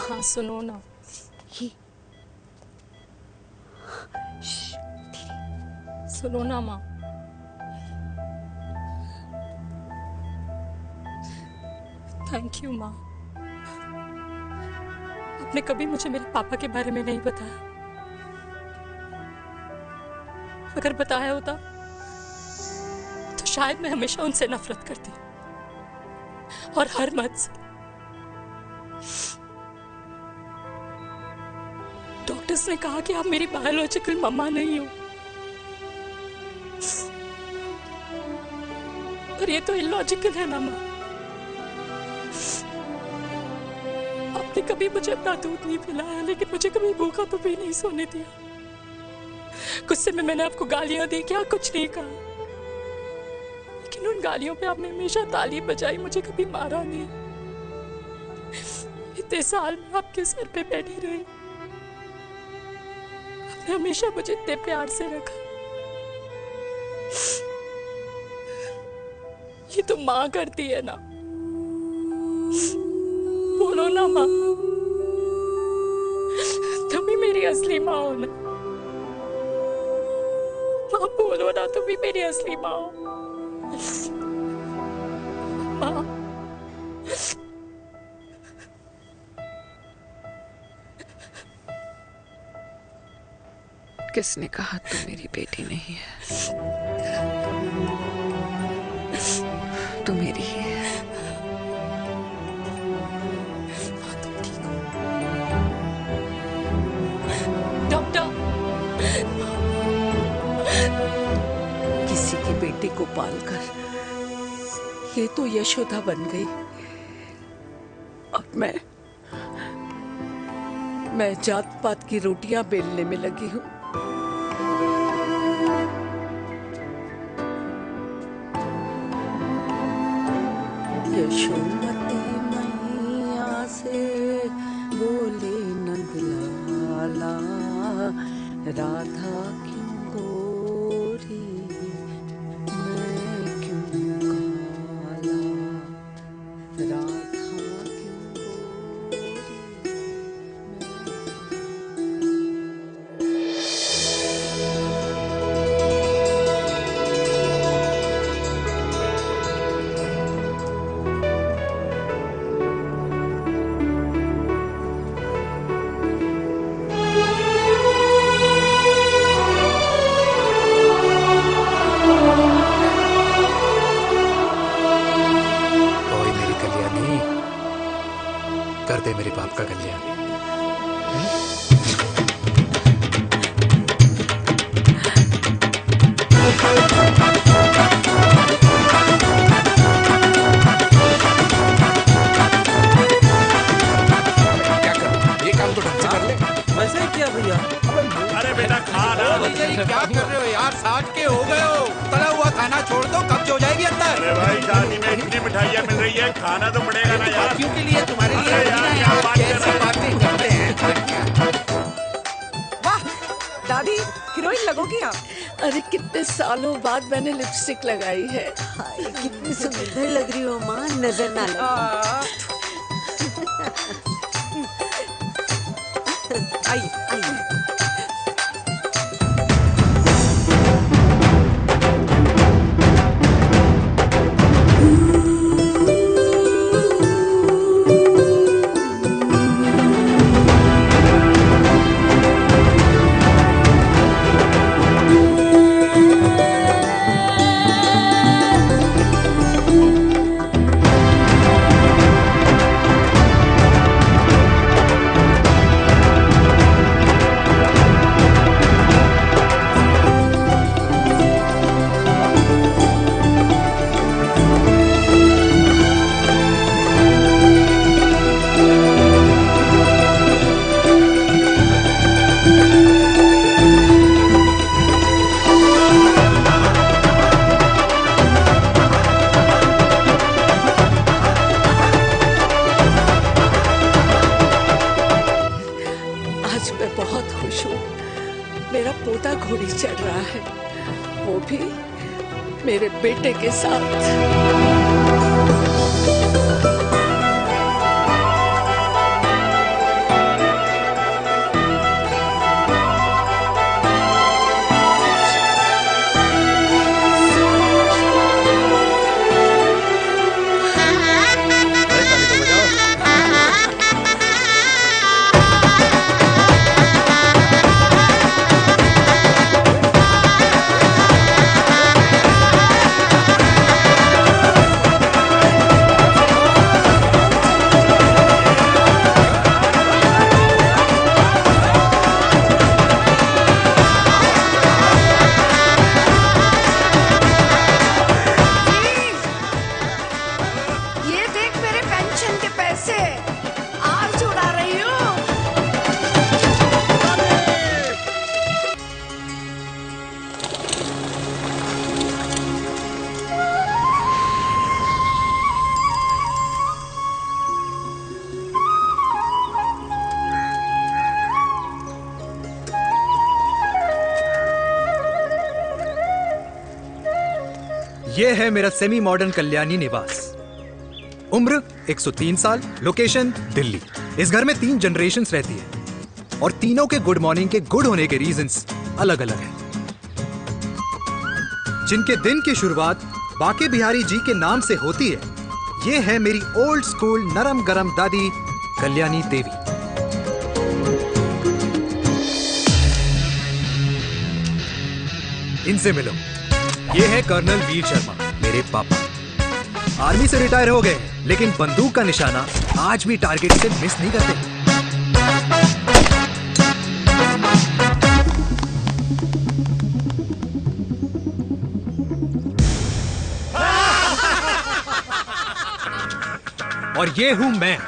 हाँ सुनो ना, सुनो ना माँ। थैंक यू माँ, आपने कभी मुझे मेरे पापा के बारे में नहीं बताया। अगर बताया होता तो शायद मैं हमेशा उनसे नफरत करती, और हर मत से। डॉक्टर्स ने कहा कि आप मेरी बायोलॉजिकल मम्मा नहीं हो, पर ये तो इलॉजिकल है ना माँ। आपने कभी मुझे अपना दूध नहीं पिलाया, लेकिन मुझे कभी भूखा तो भी नहीं सोने दिया। गुस्से में मैंने आपको गालियां दी, क्या कुछ नहीं कहा, लेकिन उन गालियों पे आपने हमेशा ताली बजाई, मुझे कभी मारा नहीं। इतने साल में आपके सर पे बैठी रही, आपने हमेशा मुझे इतने प्यार से रखा। ये तो माँ करती है ना, बोलो ना माँ, तुम ही मेरी असली माँ हो ना। माँ बोलो ना, तुम ही मेरी असली माँ हो। माँ किसने कहा तू मेरी बेटी नहीं है? तू मेरी ही है। डॉक्टर, किसी के बेटे को पालकर ये तो यशोदा बन गई, और मैं जात पात की रोटियां बेलने में लगी हूँ। यशोमती मैया से बोले नंदलाला, राधा क्यों गोरी मैं क्यों काला, राधा क्यों गोरी। दिया। अरे बेटा खा ना। क्या कर रहे हो यार, 60 के हो गए हो, तला हुआ खाना छोड़ दो, कब्ज हो जाएगी अंदर। अरे भाई शादी में इतनी मिठाइयाँ मिल रही है, खाना तो पड़ेगा ना यार। क्यों के लिए तुम्हारे लिए अरे यार क्या बात कर रहे हो? बातें करते हैं। वाह दादी हीरोइन लगोगी आप। अरे कितने सालों बाद मैंने लिपस्टिक लगाई है। कितनी सुंदर लग रही हो माँ, नजर ना लगे। आइए आइए। मेरा पोता घोड़ी चढ़ रहा है, वो भी मेरे बेटे के साथ। ये है मेरा सेमी मॉडर्न कल्याणी निवास। उम्र 103 साल, लोकेशन दिल्ली। इस घर में 3 जनरेशन्स रहती है और तीनों के गुड मॉर्निंग के गुड होने के रीजंस अलग अलग हैं। जिनके दिन की शुरुआत बाके बिहारी जी के नाम से होती है, ये है मेरी ओल्ड स्कूल नरम गरम दादी कल्याणी देवी। इनसे मिलो। ये है कर्नल वीर शर्मा, मेरे पापा। आर्मी से रिटायर हो गए, लेकिन बंदूक का निशाना आज भी टारगेट से मिस नहीं करते। और ये हूं मैं,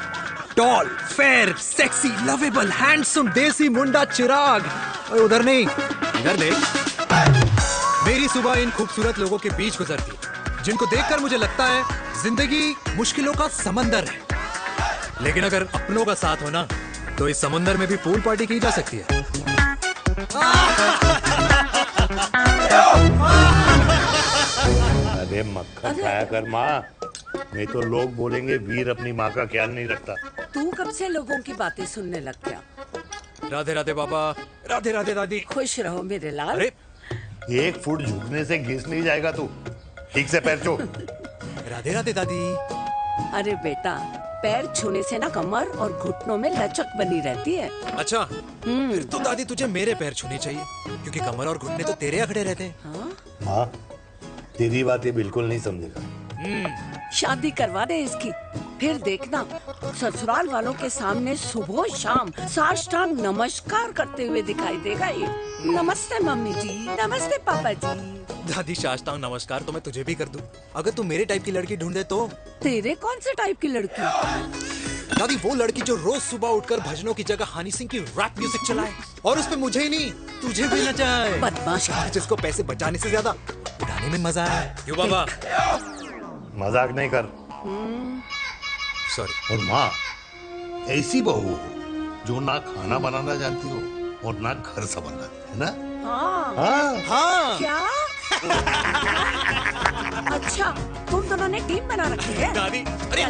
tall, fair, sexy, lovable, handsome, desi मुंडा चिराग। उधर नहीं, इधर देख। मेरी सुबह इन खूबसूरत लोगों के बीच गुजरती है, जिनको देखकर मुझे लगता है जिंदगी मुश्किलों का समंदर है, लेकिन अगर अपनों का साथ हो ना, तो इस समंदर में भी पूल पार्टी की जा सकती है। अरे मक्खन खाया कर माँ, नहीं तो लोग बोलेंगे वीर अपनी माँ का ख्याल नहीं रखता। तू कब से लोगों की बातें सुनने लग गया? राधे राधे बाबा, राधे राधे दादी। खुश रहो मेरे लाल। अरे 1 फुट झुकने से घिस नहीं जाएगा तू, ठीक से पैर छू। राधे राधे दादी। अरे बेटा, पैर छूने से ना कमर और घुटनों में लचक बनी रहती है। अच्छा, फिर तो दादी तुझे मेरे पैर छूने चाहिए, क्योंकि कमर और घुटने तो तेरे अखड़े रहते हैं। हाँ, तेरी बात ये बिल्कुल नहीं समझेगा। शादी करवा दे इसकी, फिर देखना ससुराल वालों के सामने सुबह शाम साष्टांग नमस्कार करते हुए दिखाई देगा ये। नमस्ते मम्मी जी, नमस्ते पापा जी। दादी साष्टांग नमस्कार तो मैं तुझे भी कर दूं, अगर तू मेरे टाइप की लड़की ढूंढे तो। तेरे कौन से टाइप की लड़की? दादी वो लड़की जो रोज सुबह उठकर भजनों की जगह हनी सिंह की रैप म्यूजिक चलाए और उसमें मुझे ही नहीं तुझे भी नचाए। बदमाश जिसको पैसे बचाने से ज्यादा उड़ाने में मजा आए। क्यों बाबा? मजाक नहीं कर। सॉरी। और माँ ऐसी बहू हो जो ना खाना बनाना जानती हो और ना घर संभालना, है ना? हाँ हाँ। क्या? अच्छा तुम दोनों ने टीम बना रखी है? दादी अरे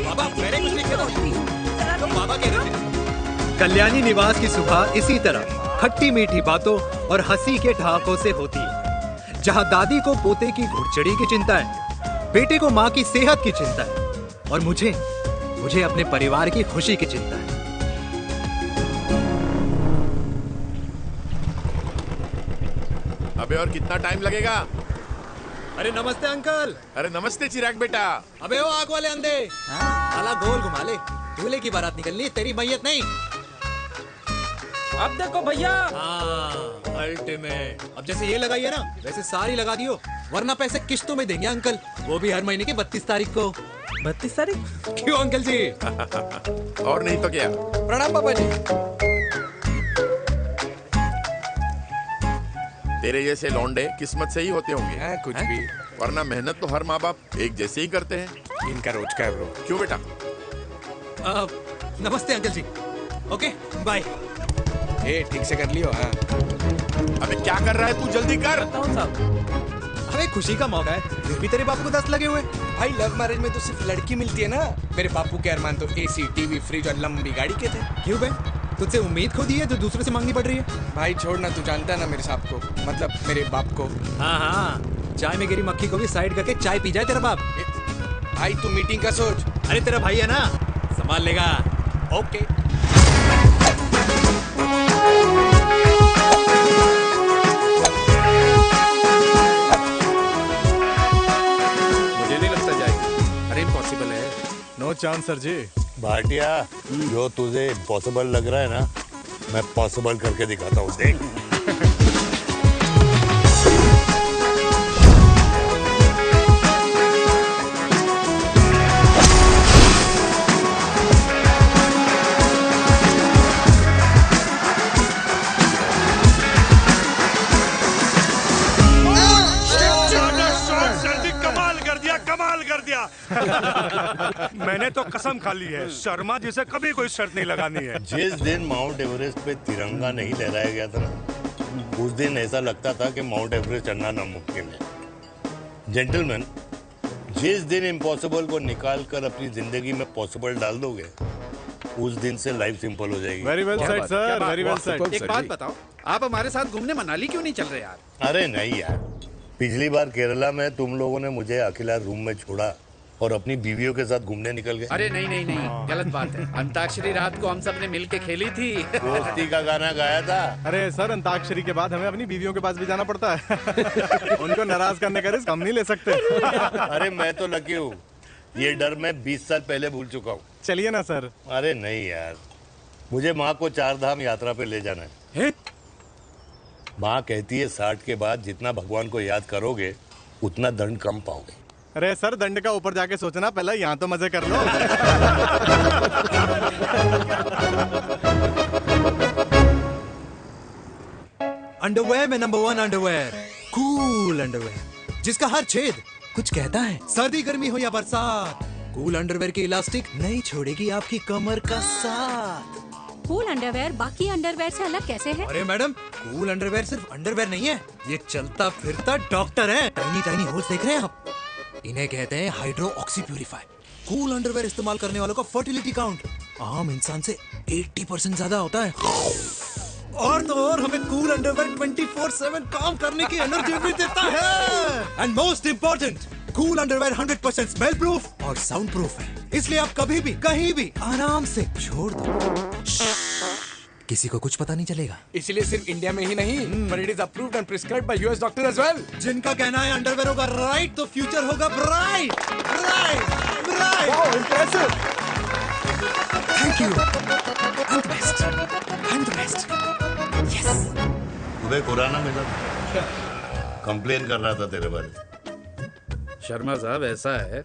बाबा मैंने कुछ नहीं किया। तो बाबा कह रहे थे। कल्याणी निवास की सुबह इसी तरह खट्टी मीठी बातों और हंसी के ठहाकों से होती है, जहां दादी को पोते की घुड़चड़ी की चिंता है, बेटे को माँ की सेहत की चिंता है और मुझे अपने परिवार की खुशी की चिंता है। अबे और कितना टाइम लगेगा? अरे नमस्ते अंकल। अरे नमस्ते चिराग बेटा। अबे वो आग वाले अंधे, साला गोल घुमा ले। दूल्हे की बारात निकलनी, तेरी मैयत नहीं। अब देखो भैया। अल्टीमेट। अब जैसे ये लगाई है ना, वैसे सारी लगा दियो, वरना पैसे किश्तों में देंगे अंकल, वो भी हर महीने की 32 तारीख को। 32 तारीख? क्यों अंकल जी? और नहीं तो क्या। प्रणाम पापा जी। तेरे जैसे लौंडे किस्मत से ही होते होंगे। कुछ भी, वरना मेहनत तो हर माँ बाप एक जैसे ही करते हैं। इनका रोज का है ब्रो। क्यों बेटा? नमस्ते अंकल जी। Okay bye. ठीक से कर लियो। हाँ। अबे क्या कर रहा है तू? जल्दी कर। अरे खुशी का मौका है, फिर भी तेरे बापू को 10 लगे हुए। भाई लव मैरिज में तो सिर्फ लड़की मिलती है ना। मेरे बापू के अरमान तो एसी, टीवी, फ्रिज और लंबी गाड़ी के थे। क्यों बे? तुझसे उम्मीद खो दी है जो दूसरे से मांगनी पड़ रही है? भाई छोड़ना, तू जानता है ना मेरे साहब को, मतलब मेरे बाप को। हाँ, चाय में गिरी मक्खी को भी साइड करके चाय पी जाए तेरा बाप। भाई तू मीटिंग का सोच। अरे तेरा भाई है ना, संभाल लेगा। ओके। मुझे नहीं लगता जाएगी। अरे इम्पॉसिबल है। नो चांस सर जी। भाटिया, जो तुझे इम्पॉसिबल लग रहा है ना, मैं पॉसिबल करके दिखाता हूँ, देख। मैंने तो कसम खा ली है, शर्मा जी से कभी कोई शर्त नहीं लगानी है। जिस दिन माउंट एवरेस्ट पे तिरंगा नहीं लहराया गया था ना, उस दिन ऐसा लगता था कि माउंट एवरेस्ट चढ़ना नामुमकिन है। जेंटलमैन, जिस दिन इम्पॉसिबल को निकाल कर अपनी जिंदगी में पॉसिबल डाल दोगे, उस दिन से लाइफ सिंपल हो जाएगी। Very well said sir, very well said. एक बात बताओ, आप हमारे साथ घूमने मनाली क्यों नहीं चल रहे यार? अरे नहीं यार, पिछली बार केरला में तुम लोगों ने मुझे अकेला रूम में छोड़ा और अपनी बीवियों के साथ घूमने निकल गए। अरे नहीं नहीं नहीं, गलत बात है। अंताक्षरी रात को हम सब ने मिल के खेली थी। दोस्ती का गाना गाया था। अरे सर, अंताक्षरी के बाद हमें अपनी बीवियों के पास भी जाना पड़ता है। उनको नाराज करने का रिस्क हम नहीं ले सकते। अरे मैं तो लकी हूँ, ये डर मैं 20 साल पहले भूल चुका हूँ। चलिए ना सर। अरे नहीं यार, मुझे माँ को 4 धाम यात्रा पे ले जाना है। माँ कहती है 60 के बाद जितना भगवान को याद करोगे उतना दंड कम पाओगे। अरे सर, दंड का ऊपर जाके सोचना, पहले यहाँ तो मजे कर लो। अंडरवेयर में नंबर 1 अंडरवेयर, कूल अंडरवेयर, जिसका हर छेद कुछ कहता है। सर्दी गर्मी हो या बरसात, कूल अंडरवेयर की इलास्टिक नहीं छोड़ेगी आपकी कमर का साथ। कूल अंडरवेयर बाकी अंडरवेयर से अलग कैसे है? अरे मैडम, कूल अंडरवेयर सिर्फ अंडरवेयर नहीं है, ये चलता फिरता डॉक्टर है। टाइनी टाइनी होल्स देख रहे हैं आप? इन्हें कहते हैं hydro oxy purify. Cool underwear इस्तेमाल करने वालों का फर्टिलिटी काउंट आम इंसान से 80% ज्यादा होता है। और तो और हमें कूल अंडरवेयर 24/7 काम करने की एनर्जी भी देता है। And most important, cool underwear 100% smell proof और साउंड प्रूफ है, इसलिए आप कभी भी कहीं भी आराम से छोड़ दो, किसी को कुछ पता नहीं चलेगा। इसलिए सिर्फ इंडिया में ही नहीं, but it is approved and prescribed by US doctor as well। जिनका कहना है अंडरवेयर होगा राइट तो फ्यूचर होगा bright, bright, bright. Wow, impressive. Thank you. I'm the best. I'm the best. Yes. तुम्हें खुराना मिला था, कंप्लेन कर रहा था तेरे बारे में। शर्मा साहब, ऐसा है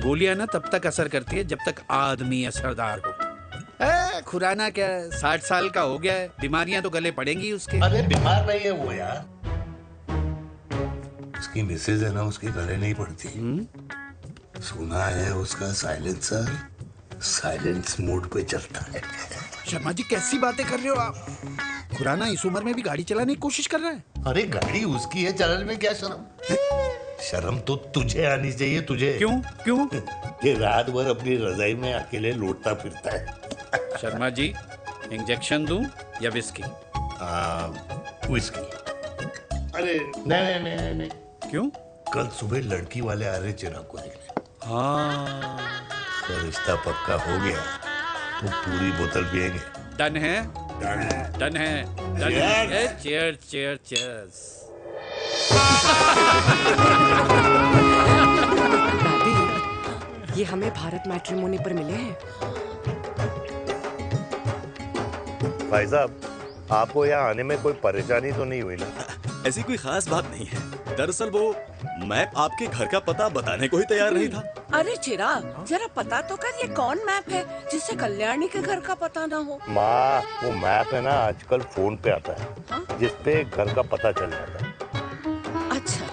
गोलियां ना तब तक असर करती है जब तक आदमी असरदार हो। खुराना क्या 60 साल का हो गया है, बीमारियां तो गले पड़ेंगी उसके। अरे बीमार नहीं है वो यार, उसकी मिसेज है ना, उसकी गले नहीं पड़ती। सुना है उसका साइलेंसर साइलेंस मोड पे चलता है। शर्मा जी कैसी बातें कर रहे हो आप? खुराना इस उम्र में भी गाड़ी चलाने की कोशिश कर रहा है। अरे गाड़ी उसकी है, चलाने में क्या शर्म? शर्म तो तुझे आनी चाहिए, तुझे। क्यों? ये रात भर अपनी रजाई में अकेले लौटता फिरता है। शर्मा जी इंजेक्शन दूं या विस्की? विस्की। अरे नहीं। क्यों? कल सुबह लड़की वाले आ रहे चिराग को देखने। हाँ तो रिश्ता पक्का हो गया तो पूरी बोतल पिएंगे। डन है। चीयर्स। दादी, ये हमें भारत मैट्रिमोनी पर मिले हैं। भाई साहब, आपको यहाँ आने में कोई परेशानी तो नहीं हुई ना? ऐसी कोई खास बात नहीं है। दरअसल वो मैप आपके घर का पता बताने को ही तैयार नहीं था। अरे चिराग, जरा पता तो कर, ये कौन मैप है जिससे कल्याणी के घर का पता ना हो? माँ, वो मैप है ना आजकल फोन पे आता है, जिसपे घर का पता चल जाता है। अच्छा।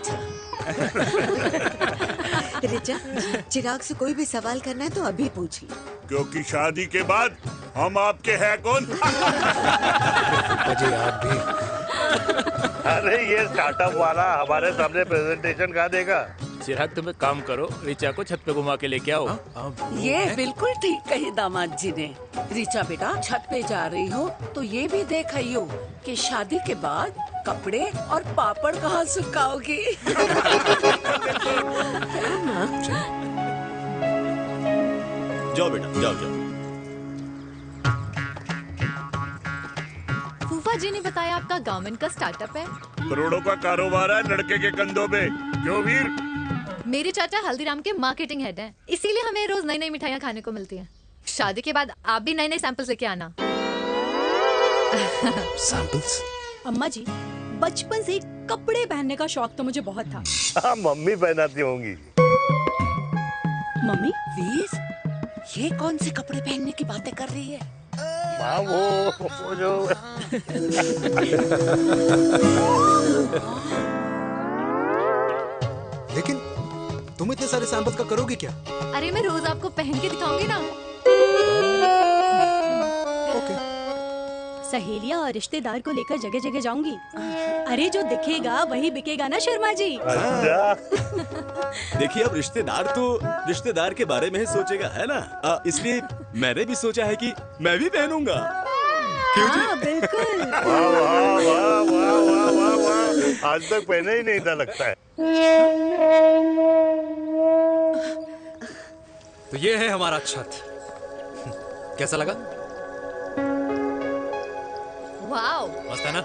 रिचा, चिराग से कोई भी सवाल करना है तो अभी पूछिए, क्योंकि शादी के बाद हम आपके हैं कौन? अजय आप भी। अरे ये स्टार्टअप वाला हमारे सामने प्रेजेंटेशन कहाँ देगा? चिराग तुम एक काम करो, रिचा को छत पे घुमा के लेके आओ। ये बिल्कुल ठीक कही दामाद जी ने। रिचा बेटा, छत पे जा रही हो तो ये भी देख आइयो कि शादी के बाद कपड़े और पापड़ कहाँ सुखाओगी। जाओ बेटा, जाओ। फूफा जी ने बताया आपका गवर्नमेंट का स्टार्टअप है। करोड़ों का कारोबार है लड़के के कंधों पे। क्यों वीर? मेरे चाचा हल्दीराम के मार्केटिंग हेड हैं, इसीलिए हमें रोज नई नई मिठाइयाँ खाने को मिलती हैं। शादी के बाद आप भी नए नए सैंपल्स लेके आना। सैंपल्स? अम्मा जी, बचपन से ही कपड़े पहनने का शौक तो मुझे बहुत था। हाँ, मम्मी पहनाती होंगी। मम्मी? वीर, ये कौन से कपड़े पहनने की बातें कर रही है? माँ, वो जो लेकिन तुम इतने सारे सैंपल्स का करोगे क्या? अरे मैं रोज आपको पहन के दिखाऊंगी ना। सहेलियां और रिश्तेदार को लेकर जगह जगह जाऊंगी। अरे जो दिखेगा वही बिकेगा ना शर्मा जी। देखिए, अब रिश्तेदार तो रिश्तेदार के बारे में ही सोचेगा, है ना? इसलिए मैंने भी सोचा है कि मैं भी पहनूंगा। हाँ, बिल्कुल। वाह। आज तक पहने ही नहीं था लगता है। तो ये है हमारा छत। कैसा लगा? वाओ, मस्त है ना?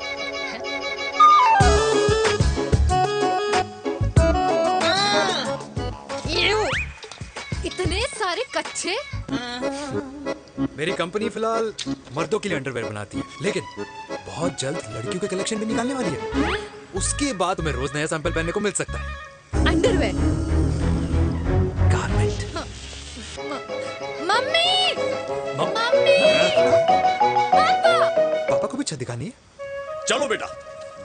इतने सारे कच्चे। मेरी कंपनी फिलहाल मर्दों के लिए अंडरवेयर बनाती है, लेकिन बहुत जल्द लड़कियों के कलेक्शन भी निकालने वाली है। उसके बाद तुम्हें रोज नया सैंपल पहनने को मिल सकता है। अंडरवेयर? गारमेंट। मम्मी! पापा को भी छत दिखानी है? चलो बेटा,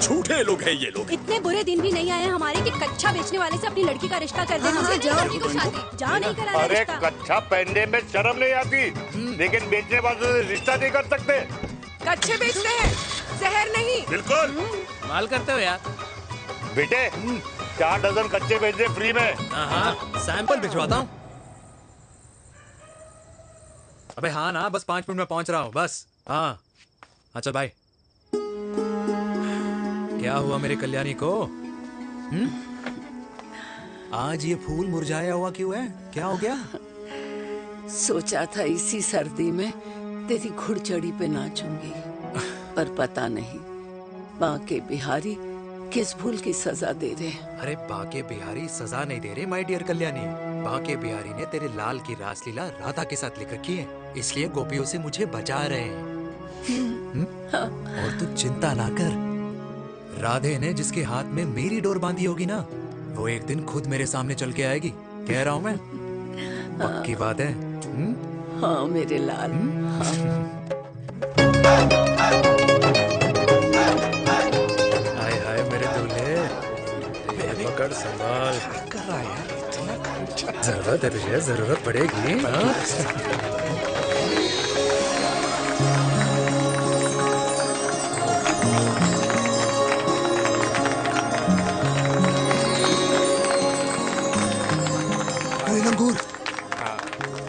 झूठे लोग हैं ये लोग। इतने बुरे दिन भी नहीं आए हमारे कि कच्चा बेचने वाले से अपनी लड़की का रिश्ता कर देना। जाओ, नहीं कराना अरे रिश्ता। कच्चा पहनने में शर्म नहीं आती, लेकिन बेचने वालों से रिश्ता नहीं कर सकते। कच्चे बेचते हैं, जहर नहीं। बिल्कुल माल करते हो यार। बेटे, 4 डजन कच्चे बेच दे फ्री में। हाँ, सैंपल भिजवाता हूँ। अबे हाँ ना, बस 5 मिनट में पहुंच रहा हूँ, बस। हाँ, अच्छा बाय। क्या हुआ मेरे कल्याणी को? आज ये फूल मुरझाया हुआ क्यों है? क्या हो गया? सोचा था इसी सर्दी में तेरी घुड़चड़ी पे नाचूंगी, पर पता नहीं बांके बिहारी किस भूल की सजा दे रहे। अरे बांके बिहारी सजा नहीं दे रहे माय डियर कल्याणी। बांके बिहारी ने तेरे लाल की रासलीला राधा के साथ लिख रखी है, इसलिए गोपियों से मुझे बचा रहे हैं। और तू चिंता ना कर, राधे ने जिसके हाथ में मेरी डोर बांधी होगी ना, वो एक दिन खुद मेरे सामने चल के आएगी, कह रहा हूं मैं। पक्की बात है। हाँ मेरे लाल। हाय हाय मेरे दूल्हे, ये पकड़ संभाल। कर रहा है यार, इतना खर्चा। जरूरत है तुझे, जरूरत पड़ेगी। हाँ? अरे लंगूर,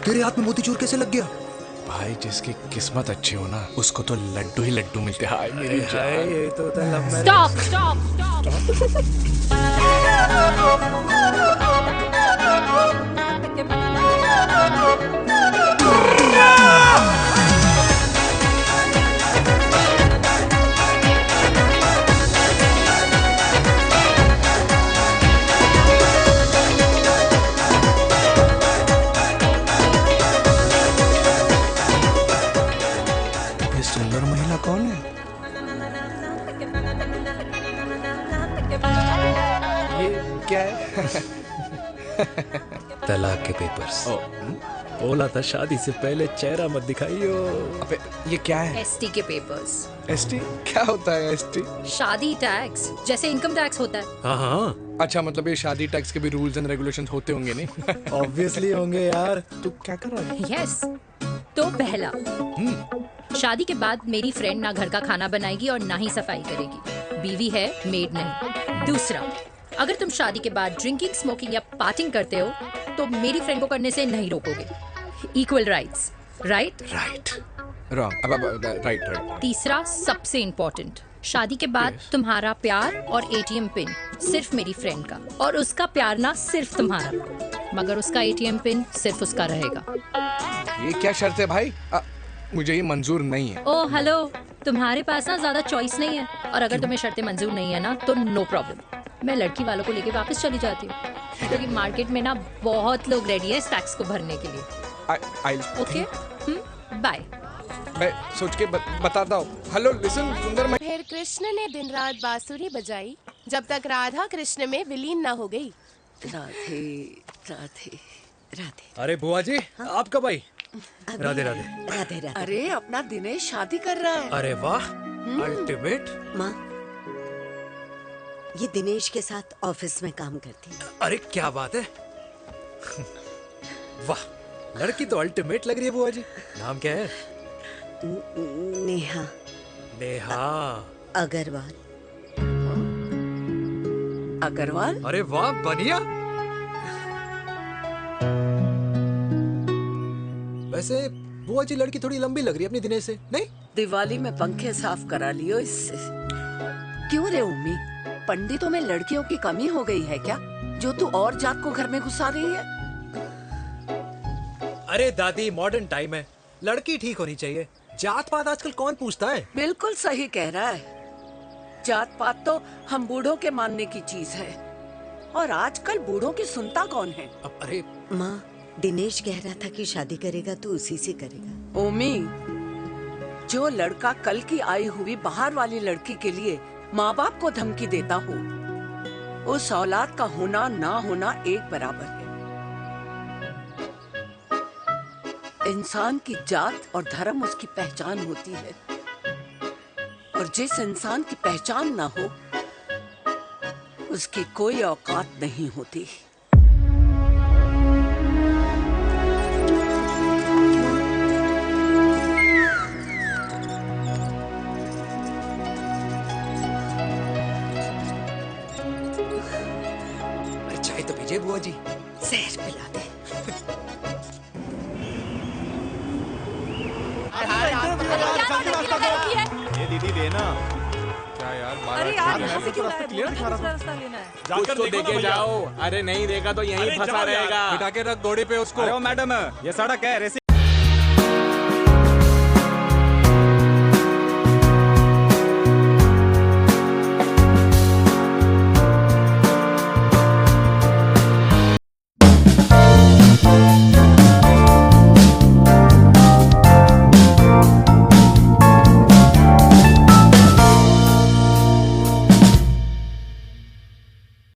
तेरे हाथ में मोतीचूर कैसे लग गया? भाई जिसकी किस्मत अच्छी हो ना, उसको तो लड्डू ही लड्डू मिलते हैं। हाय मेरी हाय, जान। ये तो होता है लव मैरिज। स्टॉप स्टॉप ये सुंदर महिला कौन है? ये क्या है? तलाक के पेपर्स। बोला था शादी से पहले चेहरा मत दिखाइयो। अबे ये क्या है? एसटी के पेपर्स। एसटी क्या होता है? एसटी शादी टैक्स, जैसे इनकम टैक्स होता है। हाँ हाँ। अच्छा मतलब ये शादी टैक्स के भी रूल्स एंड रेगुलेशंस होते होंगे नहीं? ऑब्वियसली होंगे यार। तू क्या कर रहा है? यस। तो पहला, शादी के बाद मेरी फ्रेंड ना घर का खाना बनाएगी और ना ही सफाई करेगी। बीवी है, मेड नहीं। दूसरा, अगर तुम शादी के बाद ड्रिंकिंग, स्मोकिंग या पार्टिंग करते हो तो मेरी फ्रेंड को करने से नहीं रोकोगे। Equal rights, right? Right. Wrong. Right right. तीसरा सबसे इम्पोर्टेंट, शादी के बाद तुम्हारा प्यार और एटीएम पिन सिर्फ मेरी फ्रेंड का, और उसका प्यार ना सिर्फ तुम्हारा, मगर उसका एटीएम पिन सिर्फ उसका रहेगा। ये क्या शर्त है भाई? मुझे ये मंजूर नहीं है। ओ हेलो, तुम्हारे पास ना ज्यादा चॉइस नहीं है, और अगर तुम्हें शर्तें मंजूर नहीं है ना तो नो प्रॉब्लम, मैं लड़की वालों को लेके वापस चली जाती हूँ, क्योंकि मार्केट में ना बहुत लोग रेडी है इस टैक्स को भरने के लिए। Okay, bye. मैं सोच के बताता हूँ। हेलो लिसन सुंदर। फिर कृष्ण ने दिन रात बांसुरी बजाई जब तक राधा कृष्ण में विलीन न हो गई। राधे राधे राधे। अरे बुआ जी, आप कब आई? राधे राधे। राधे राधे। अरे अपना दिनेश शादी कर रहा है। अरे वाह, अल्टीमेट। माँ, ये दिनेश के साथ ऑफिस में काम करती है। अरे क्या बात है। वाह, लड़की तो अल्टीमेट लग रही है बुआ जी। नाम क्या है? नेहा। नेहा अग्रवाल। अग्रवाल? अरे वाह, बढ़िया। वैसे बुआ जी लड़की थोड़ी लंबी लग रही है अपनी दिनेश से, नहीं? दिवाली में पंखे साफ करा लियो इससे। क्यों रे उम्मी, पंडितों में लड़कियों की कमी हो गई है क्या, जो तू और जात को घर में घुसा रही है? अरे दादी, मॉडर्न टाइम है, लड़की ठीक होनी चाहिए। जात पात आजकल कौन पूछता है? बिल्कुल सही कह रहा है। जात पात तो हम बूढ़ों के मानने की चीज है, और आजकल बूढ़ों की सुनता कौन है? अरे माँ, दिनेश कह रहा था कि शादी करेगा तो उसी से करेगा। ओमी, जो लड़का कल की आई हुई बाहर वाली लड़की के लिए माँ बाप को धमकी देता हो, उस औलाद का होना ना होना एक बराबर है। इंसान की जात और धर्म उसकी पहचान होती है, और जिस इंसान की पहचान ना हो उसकी कोई औकात नहीं होती। चाय तो पीजिए बुआ जी। जहर पिला दे। ये दीदी देना। क्या यार? अरे यार, यहाँ से क्यों लाए? क्लियर रास्ता लेना है। कुछ तो देके जाओ। अरे नहीं देगा तो यहीं फंसा रहेगा। बिठा के रख घोड़े पे उसको। अरे वो मैडम, ये सड़क है, रेसिंग